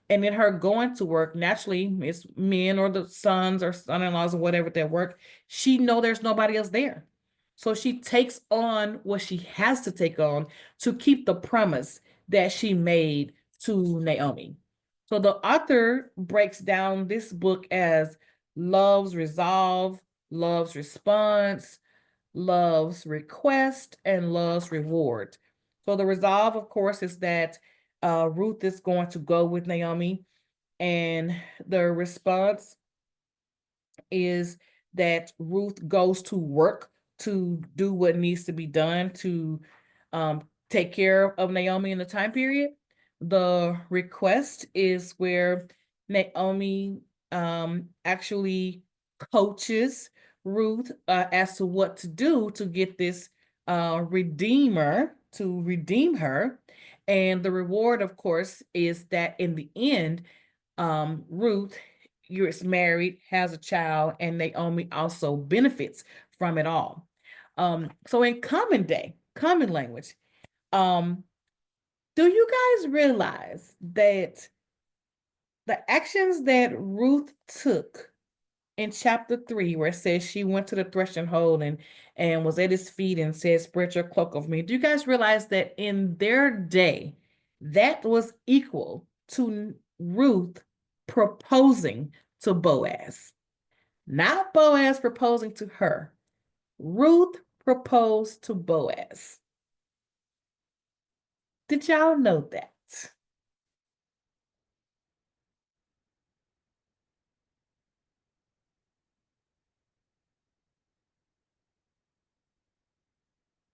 And in her going to work, naturally, it's men or the sons or son-in-laws or whatever that work. She know there's nobody else there. So she takes on what she has to take on to keep the promise that she made to Naomi. So the author breaks down this book as love's resolve, love's response, love's request, and love's reward. So the resolve, of course, is that Ruth is going to go with Naomi, and the response is that Ruth goes to work to do what needs to be done to take care of Naomi in the time period. The request is where Naomi actually coaches Ruth as to what to do to get this redeemer to redeem her. And the reward, of course, is that in the end, Ruth is married, has a child, and Naomi also benefits from it all. So in common language, um, do you guys realize that the actions that Ruth took in chapter 3, where it says she went to the threshing hole and was at his feet and said, spread your cloak over me. Do you guys realize that in their day, that was equal to Ruth proposing to Boaz? Not Boaz proposing to her. Ruth proposed to Boaz. Did y'all know that?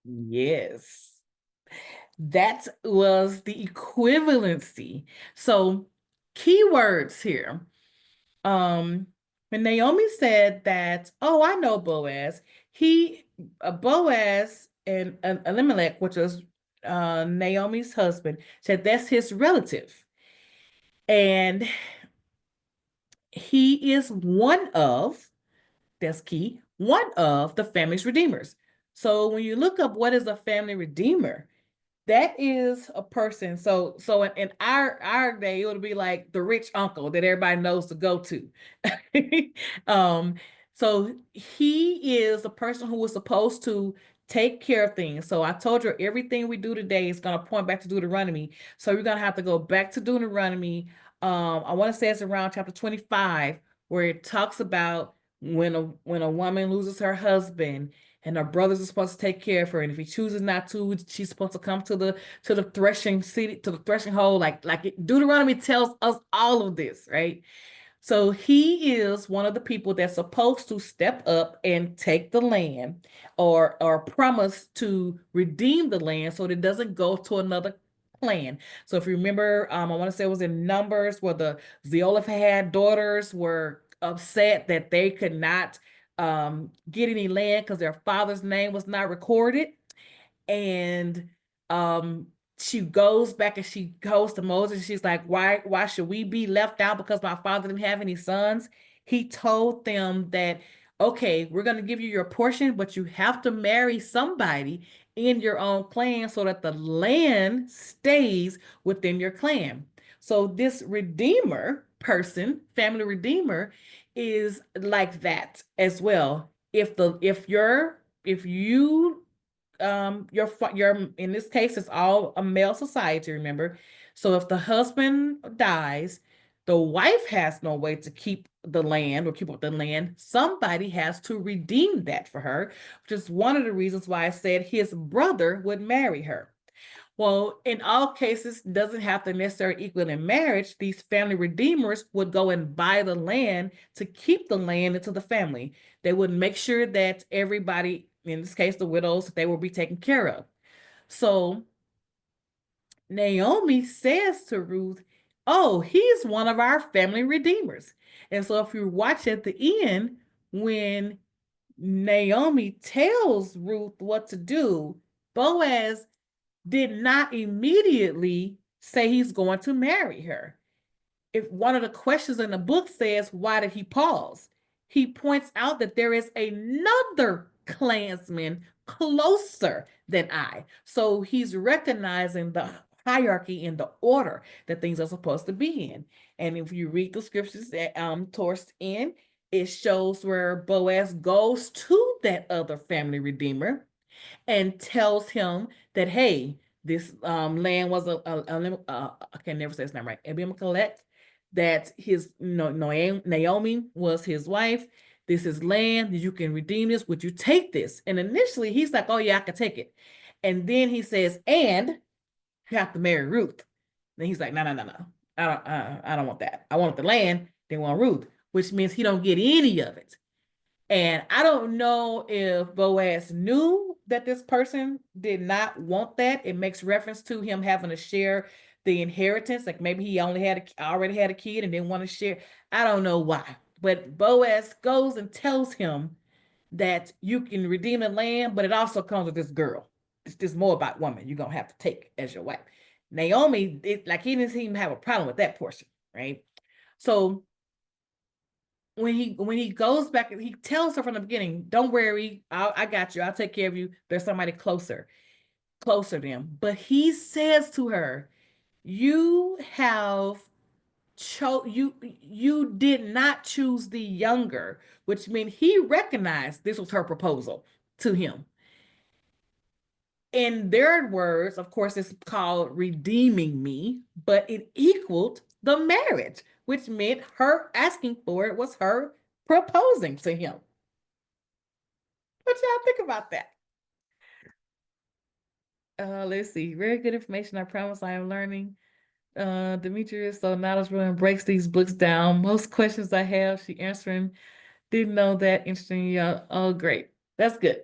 Yes. That was the equivalency. So, keywords here. When Naomi said that, oh, I know Boaz, Boaz and Elimelech, which was Naomi's husband, said that's his relative. And he is that's key, one of the family's redeemers. So when you look up what is a family redeemer, that is a person. So in our day, it would be like the rich uncle that everybody knows to go to. um, so he is a person who was supposed to take care of things. So I told you everything we do today is going to point back to Deuteronomy. So you're going to have to go back to Deuteronomy. I want to say it's around chapter 25, where it talks about when a woman loses her husband and her brothers are supposed to take care of her. And if he chooses not to, she's supposed to come to the threshing city, to the threshing hole. Deuteronomy tells us all of this, right? So he is one of the people that's supposed to step up and take the land or promise to redeem the land so that it doesn't go to another clan. So if you remember, I want to say it was in Numbers where the Zelophehad daughters were upset that they could not get any land because their father's name was not recorded. And um she goes back and she goes to Moses. She's like, why should we be left out because my father didn't have any sons? He told them that, okay, we're going to give you your portion, but you have to marry somebody in your own clan so that the land stays within your clan. So this redeemer person, family redeemer, is like that as well. If you your in this case it's all a male society, remember. So if the husband dies, the wife has no way to keep the land or keep up the land. Somebody has to redeem that for her, which is one of the reasons why I said his brother would marry her. Well, in all cases, doesn't have to necessarily equal in marriage. These family redeemers would go and buy the land to keep the land into the family. They would make sure that everybody, in this case, the widows, they will be taken care of. So Naomi says to Ruth, oh, he's one of our family redeemers. And so if you watch at the end, when Naomi tells Ruth what to do, Boaz did not immediately say he's going to marry her. If one of the questions in the book says, why did he pause? He points out that there is another clansman closer than I. So he's recognizing the hierarchy and the order that things are supposed to be in. And if you read the scriptures towards the end, it shows where Boaz goes to that other family redeemer and tells him that, hey, this land was I can never say his name right, Abimelech, that his Naomi was his wife. This is land. You can redeem this. Would you take this? And initially he's like, oh yeah, I can take it. And then he says, and you have to marry Ruth. Then he's like, no, no, no, no. I don't want that. I want the land. They want Ruth, which means he don't get any of it. And I don't know if Boaz knew that this person did not want that. It makes reference to him having to share the inheritance. Like maybe he already had a kid and didn't want to share. I don't know why. But Boaz goes and tells him that you can redeem the land, but it also comes with this girl. It's this Moabite woman you're going to have to take as your wife. Naomi, he didn't even have a problem with that portion, right? So when he goes back, he tells her from the beginning, don't worry, I got you, I'll take care of you. There's somebody closer to him. But he says to her, you have you did not choose the younger, which means he recognized this was her proposal to him. In their words, of course, it's called redeeming me, but it equaled the marriage, which meant her asking for it was her proposing to him. What y'all think about that? Let's see. Very good information. I promise I am learning. Demetrius so knowledgeable and breaks these books down. Most questions I have, she answering. Didn't know that. Interesting. Yeah. Oh, great. That's good.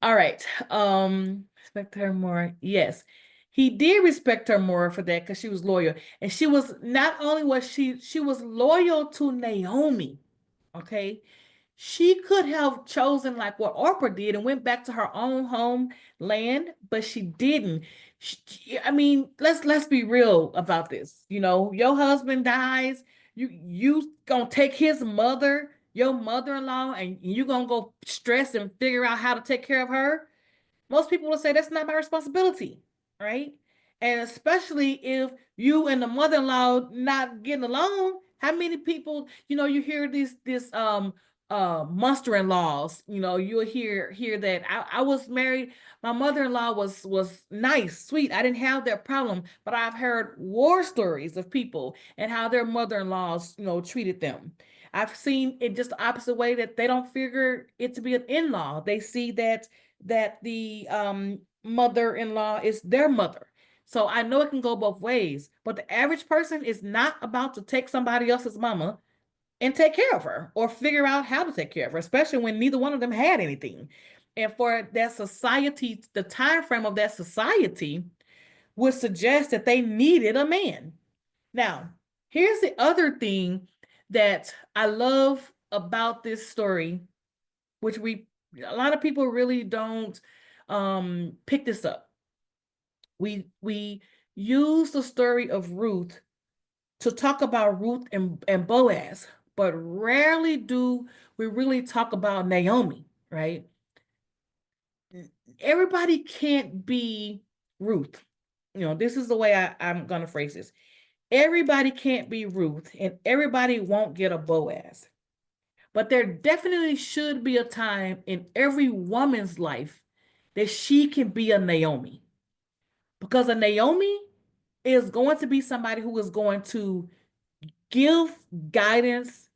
All right. Respect her more. Yes. He did respect her more for that because she was loyal. And she was not only was she was loyal to Naomi. Okay. She could have chosen like what Oprah did and went back to her own homeland, but she didn't. I mean, let's be real about this. You know, your husband dies, you gonna take his mother, your mother-in-law, and you gonna go stress and figure out how to take care of her. Most people will say that's not my responsibility, right? And especially if you and the mother-in-law not getting along, how many people, you hear this monster-in-laws, you'll hear that I was married, my mother-in-law was nice, sweet, I didn't have that problem, but I've heard war stories of people and how their mother-in-laws, treated them. I've seen it just the opposite way, that they don't figure it to be an in-law. They see that the mother-in-law is their mother. So I know it can go both ways, but the average person is not about to take somebody else's mama and take care of her or figure out how to take care of her, especially when neither one of them had anything. And for that society, the time frame of that society would suggest that they needed a man. Now, here's the other thing that I love about this story, which a lot of people really don't pick this up. We use the story of Ruth to talk about Ruth and Boaz, but rarely do we really talk about Naomi, right? Everybody can't be Ruth. This is the way I'm going to phrase this. Everybody can't be Ruth, and everybody won't get a Boaz. But there definitely should be a time in every woman's life that she can be a Naomi. Because a Naomi is going to be somebody who is going to give guidance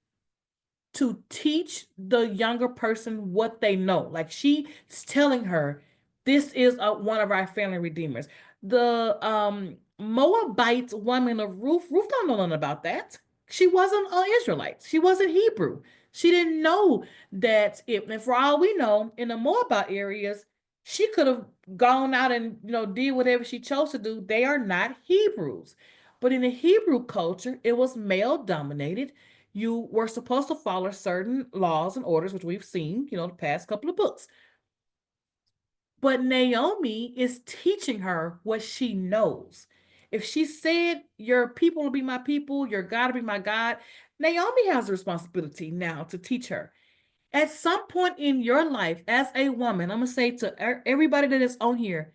to teach the younger person what they know. Like she's telling her, this is one of our family redeemers. The Moabite woman of Ruth don't know nothing about that. She wasn't an Israelite. She wasn't Hebrew. She didn't know that and for all we know, in the Moabite areas, she could have gone out and did whatever she chose to do. They are not Hebrews. But in the Hebrew culture, it was male dominated. You were supposed to follow certain laws and orders, which we've seen, the past couple of books. But Naomi is teaching her what she knows. If she said, your people will be my people, your God will be my God, Naomi has a responsibility now to teach her. At some point in your life, as a woman, I'm going to say to everybody that is on here,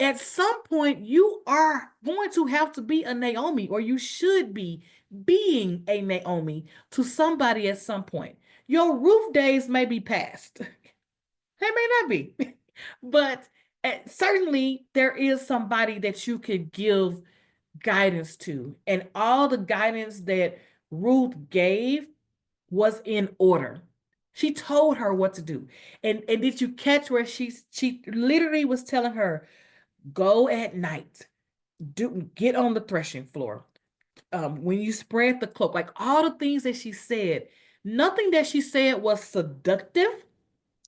at some point, you are going to have to be a Naomi, or you should be being a Naomi to somebody at some point. Your Ruth days may be past. They may not be. But certainly there is somebody that you could give guidance to. And all the guidance that Ruth gave was in order. She told her what to do. And did you catch where she literally was telling her, go at night, get on the threshing floor. When you spread the cloak, like all the things that she said, nothing that she said was seductive.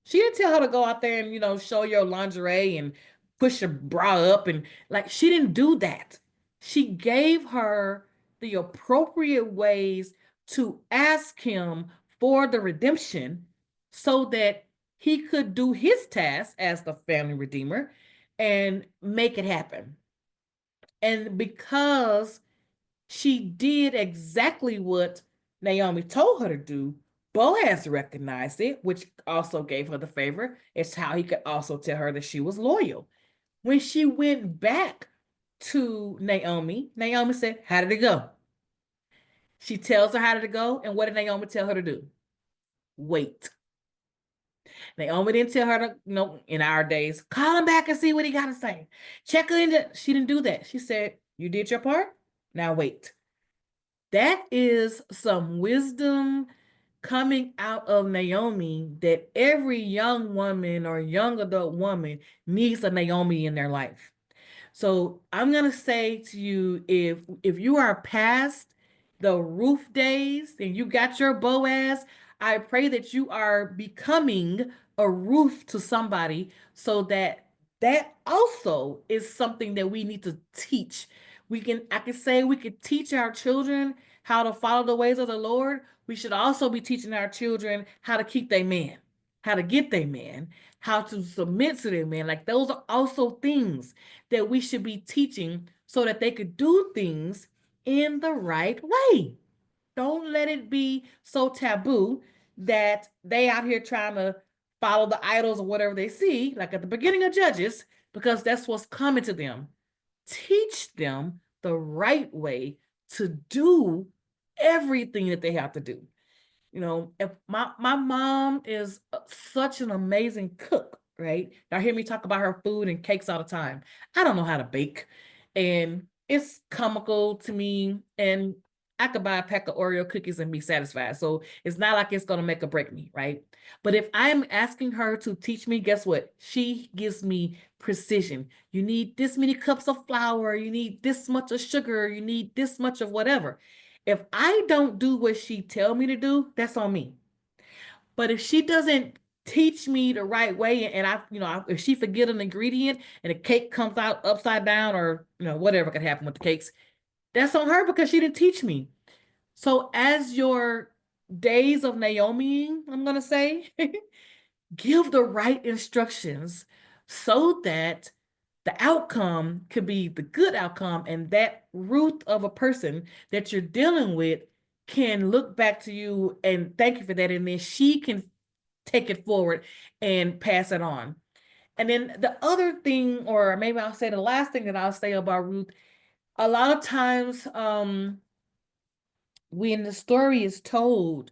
She didn't tell her to go out there and, show your lingerie and push your bra up. And like, she didn't do that. She gave her the appropriate ways to ask him for the redemption so that he could do his task as the family redeemer and make it happen. And because she did exactly what Naomi told her to do, Boaz recognized it, which also gave her the favor. It's how he could also tell her that she was loyal. When she went back to Naomi, Naomi said, how did it go? She tells her how did it go, and what did Naomi tell her to do? Wait. Naomi didn't tell her to, in our days, call him back and see what he got to say. Check her in. She didn't do that. She said, you did your part. Now wait. That is some wisdom coming out of Naomi that every young woman or young adult woman needs a Naomi in their life. So I'm gonna say to you, if you are past the Ruth days and you got your Boaz, I pray that you are becoming a Ruth to somebody so that that also is something that we need to teach. I can say we could teach our children how to follow the ways of the Lord. We should also be teaching our children how to keep their man, how to get their man, how to submit to their man. Like those are also things that we should be teaching so that they could do things in the right way. Don't let it be so taboo that they out here trying to follow the idols or whatever they see, like at the beginning of Judges, because that's what's coming to them. Teach them the right way to do everything that they have to do. If my mom is such an amazing cook, right? Y'all hear me talk about her food and cakes all the time. I don't know how to bake, and it's comical to me. And I could buy a pack of Oreo cookies and be satisfied. So it's not like it's gonna make or break me, right? But if I'm asking her to teach me, guess what? She gives me precision. You need this many cups of flour. You need this much of sugar. You need this much of whatever. If I don't do what she tell me to do, that's on me. But if she doesn't teach me the right way, and if she forget an ingredient and the cake comes out upside down, or whatever could happen with the cakes, that's on her because she didn't teach me. So as your days of Naomi, I'm gonna say, give the right instructions so that the outcome could be the good outcome, and that Ruth of a person that you're dealing with can look back to you and thank you for that, and then she can take it forward and pass it on. And then the other thing, or maybe I'll say the last thing that I'll say about Ruth, a lot of times when the story is told,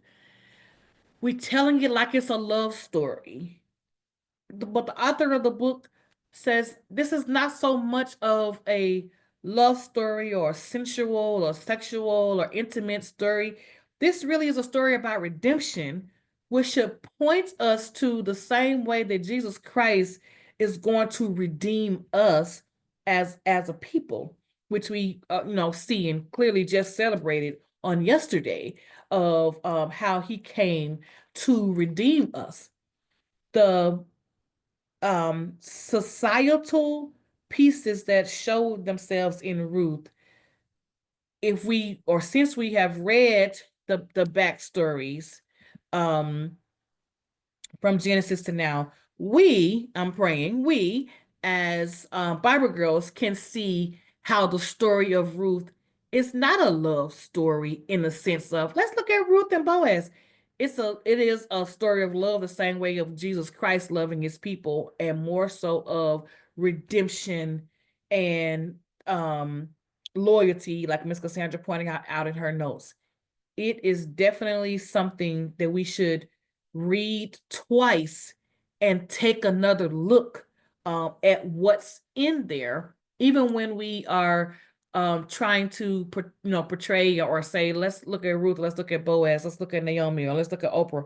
we're telling it like it's a love story. But the author of the book says this is not so much of a love story or sensual or sexual or intimate story. This really is a story about redemption, which should point us to the same way that Jesus Christ is going to redeem us as a people, which we see and clearly just celebrated on yesterday of how he came to redeem us. The societal pieces that show themselves in Ruth, if we or since we have read the backstories um from Genesis to now, I'm praying, we as Bible girls can see how the story of Ruth is not a love story in the sense of, let's look at Ruth and Boaz. It is a story of love, the same way of Jesus Christ loving his people, and more so of redemption and loyalty, like Miss Cassandra pointing out in her notes. It is definitely something that we should read twice and take another look at what's in there, even when we are trying to portray or say, let's look at Ruth, let's look at Boaz, let's look at Naomi, or let's look at Oprah.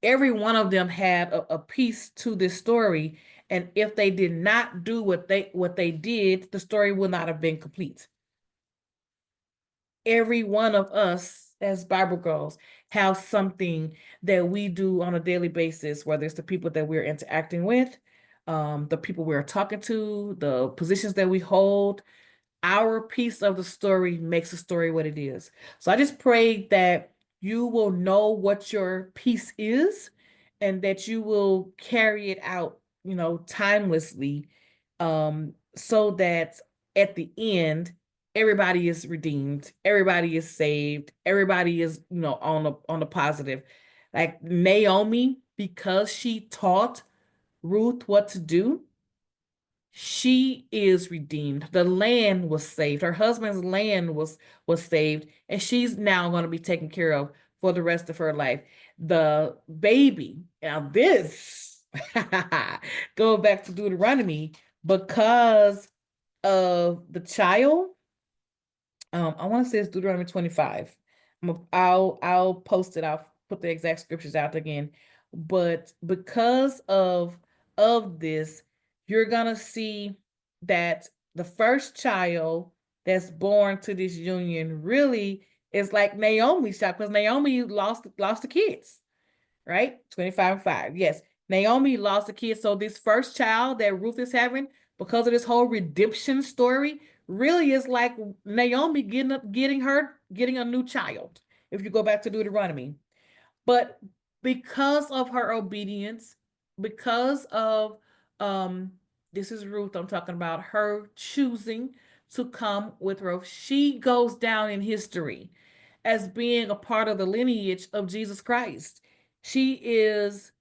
Every one of them had a piece to this story, and if they did not do what they did, the story would not have been complete. Every one of us as Bible girls have something that we do on a daily basis, whether it's the people that we're interacting with, the people we're talking to, the positions that we hold. Our piece of the story makes the story what it is. So I just pray that you will know what your piece is, and that you will carry it out, timelessly, so that at the end, everybody is redeemed, everybody is saved, everybody is, on the positive. Like Naomi, because she taught Ruth what to do, she is redeemed. The land was saved. Her husband's land was saved, and she's now going to be taken care of for the rest of her life. The baby, now this, go back to Deuteronomy, because of the child. I want to say it's Deuteronomy 25. I'll post it. I'll put the exact scriptures out again. But because of this, you're gonna see that the first child that's born to this union really is like Naomi's child, because Naomi lost the kids, right? 25-5. Yes. Naomi lost the kids. So this first child that Ruth is having, because of this whole redemption story, really is like Naomi getting a new child, if you go back to Deuteronomy. But because of her obedience, because of um this is Ruth I'm talking about, her choosing to come with Ruth, she goes down in history as being a part of the lineage of Jesus Christ. She is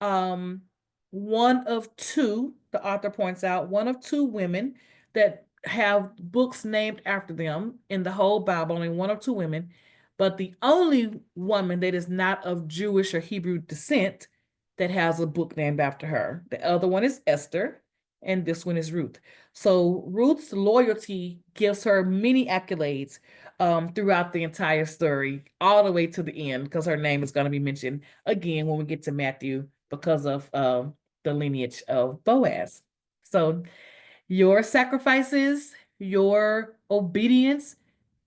um one of two, the author points out, one of two women that have books named after them in the whole Bible, only one of two women, but the only woman that is not of Jewish or Hebrew descent that has a book named after her. The other one is Esther, and this one is Ruth. So Ruth's loyalty gives her many accolades throughout the entire story, all the way to the end, because her name is going to be mentioned again when we get to Matthew because of the lineage of Boaz. So your sacrifices, your obedience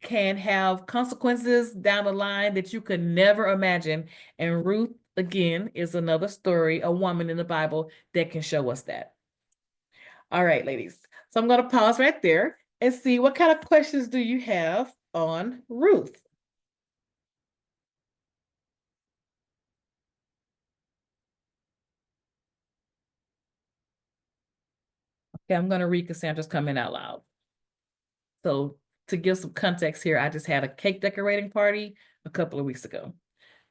can have consequences down the line that you could never imagine. And Ruth, again, is another story, a woman in the Bible that can show us that. All right, ladies. So I'm going to pause right there and see what kind of questions do you have on Ruth? Okay, I'm going to read Cassandra's comment out loud. So to give some context here, I just had a cake decorating party a couple of weeks ago.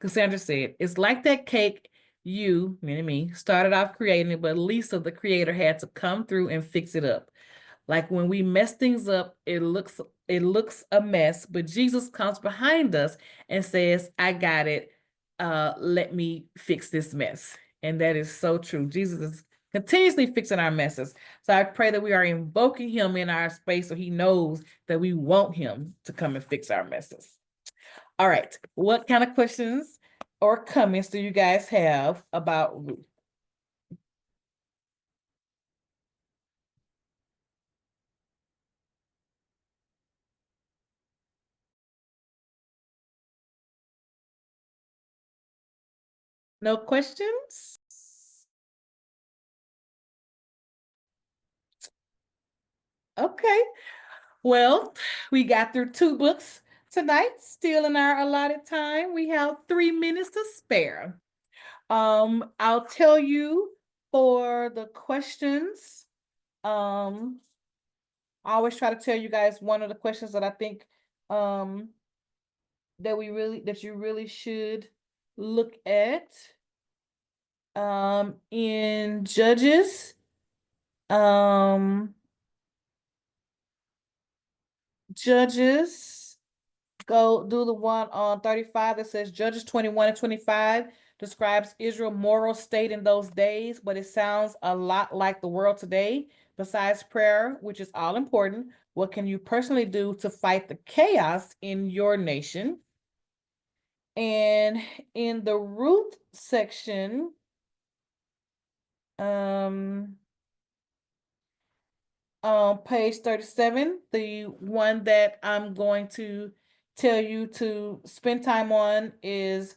Cassandra said, it's like that cake you, meaning me, started off creating it, but Lisa, the creator, had to come through and fix it up. Like when we mess things up, it looks a mess, but Jesus comes behind us and says, I got it. Let me fix this mess. And that is so true. Jesus is continuously fixing our messes. So I pray that we are invoking him in our space so he knows that we want him to come and fix our messes. All right. What kind of questions or comments do you guys have about Ruth? No questions? Okay. Well, we got through 2 books tonight, still in our allotted time. We have 3 minutes to spare. I'll tell you for the questions. I always try to tell you guys one of the questions that I think that you really should look at in Judges. Judges, go do the one on 35 that says Judges 21 and 25 describes Israel's moral state in those days, but it sounds a lot like the world today. Besides prayer, which is all important, what can you personally do to fight the chaos in your nation? And in the Ruth section, on page 37, the one that I'm going to tell you to spend time on is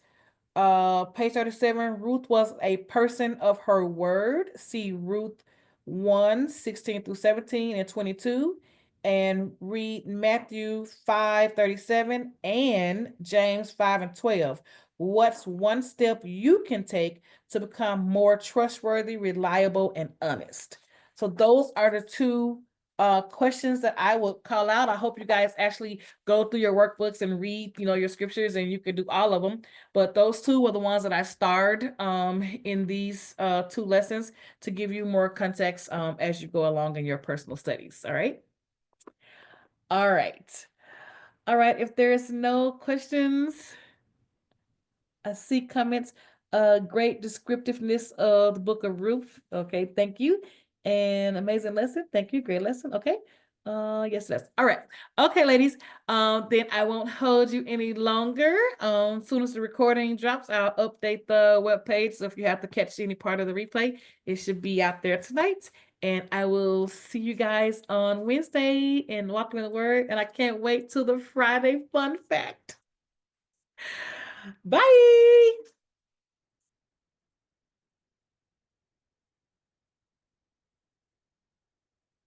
page 37. Ruth was a person of her word. See Ruth 1:16 through 17 and 22, and read Matthew 5:37 and James 5 and 12. What's one step you can take to become more trustworthy, reliable, and honest? So those are the 2 questions that I will call out. I hope you guys actually go through your workbooks and read, your scriptures, and you can do all of them. But those 2 were the ones that I starred in these 2 lessons to give you more context as you go along in your personal studies. All right. All right. All right. If there's no questions, I see comments. Great descriptiveness of the book of Ruth. Okay, thank you. And amazing lesson. Thank you. Great lesson. Okay. Yes. All right. Okay, ladies. Then I won't hold you any longer. Soon as the recording drops, I'll update the webpage. So if you have to catch any part of the replay, it should be out there tonight. And I will see you guys on Wednesday in Walking in the Word. And I can't wait till the Friday fun fact. Bye.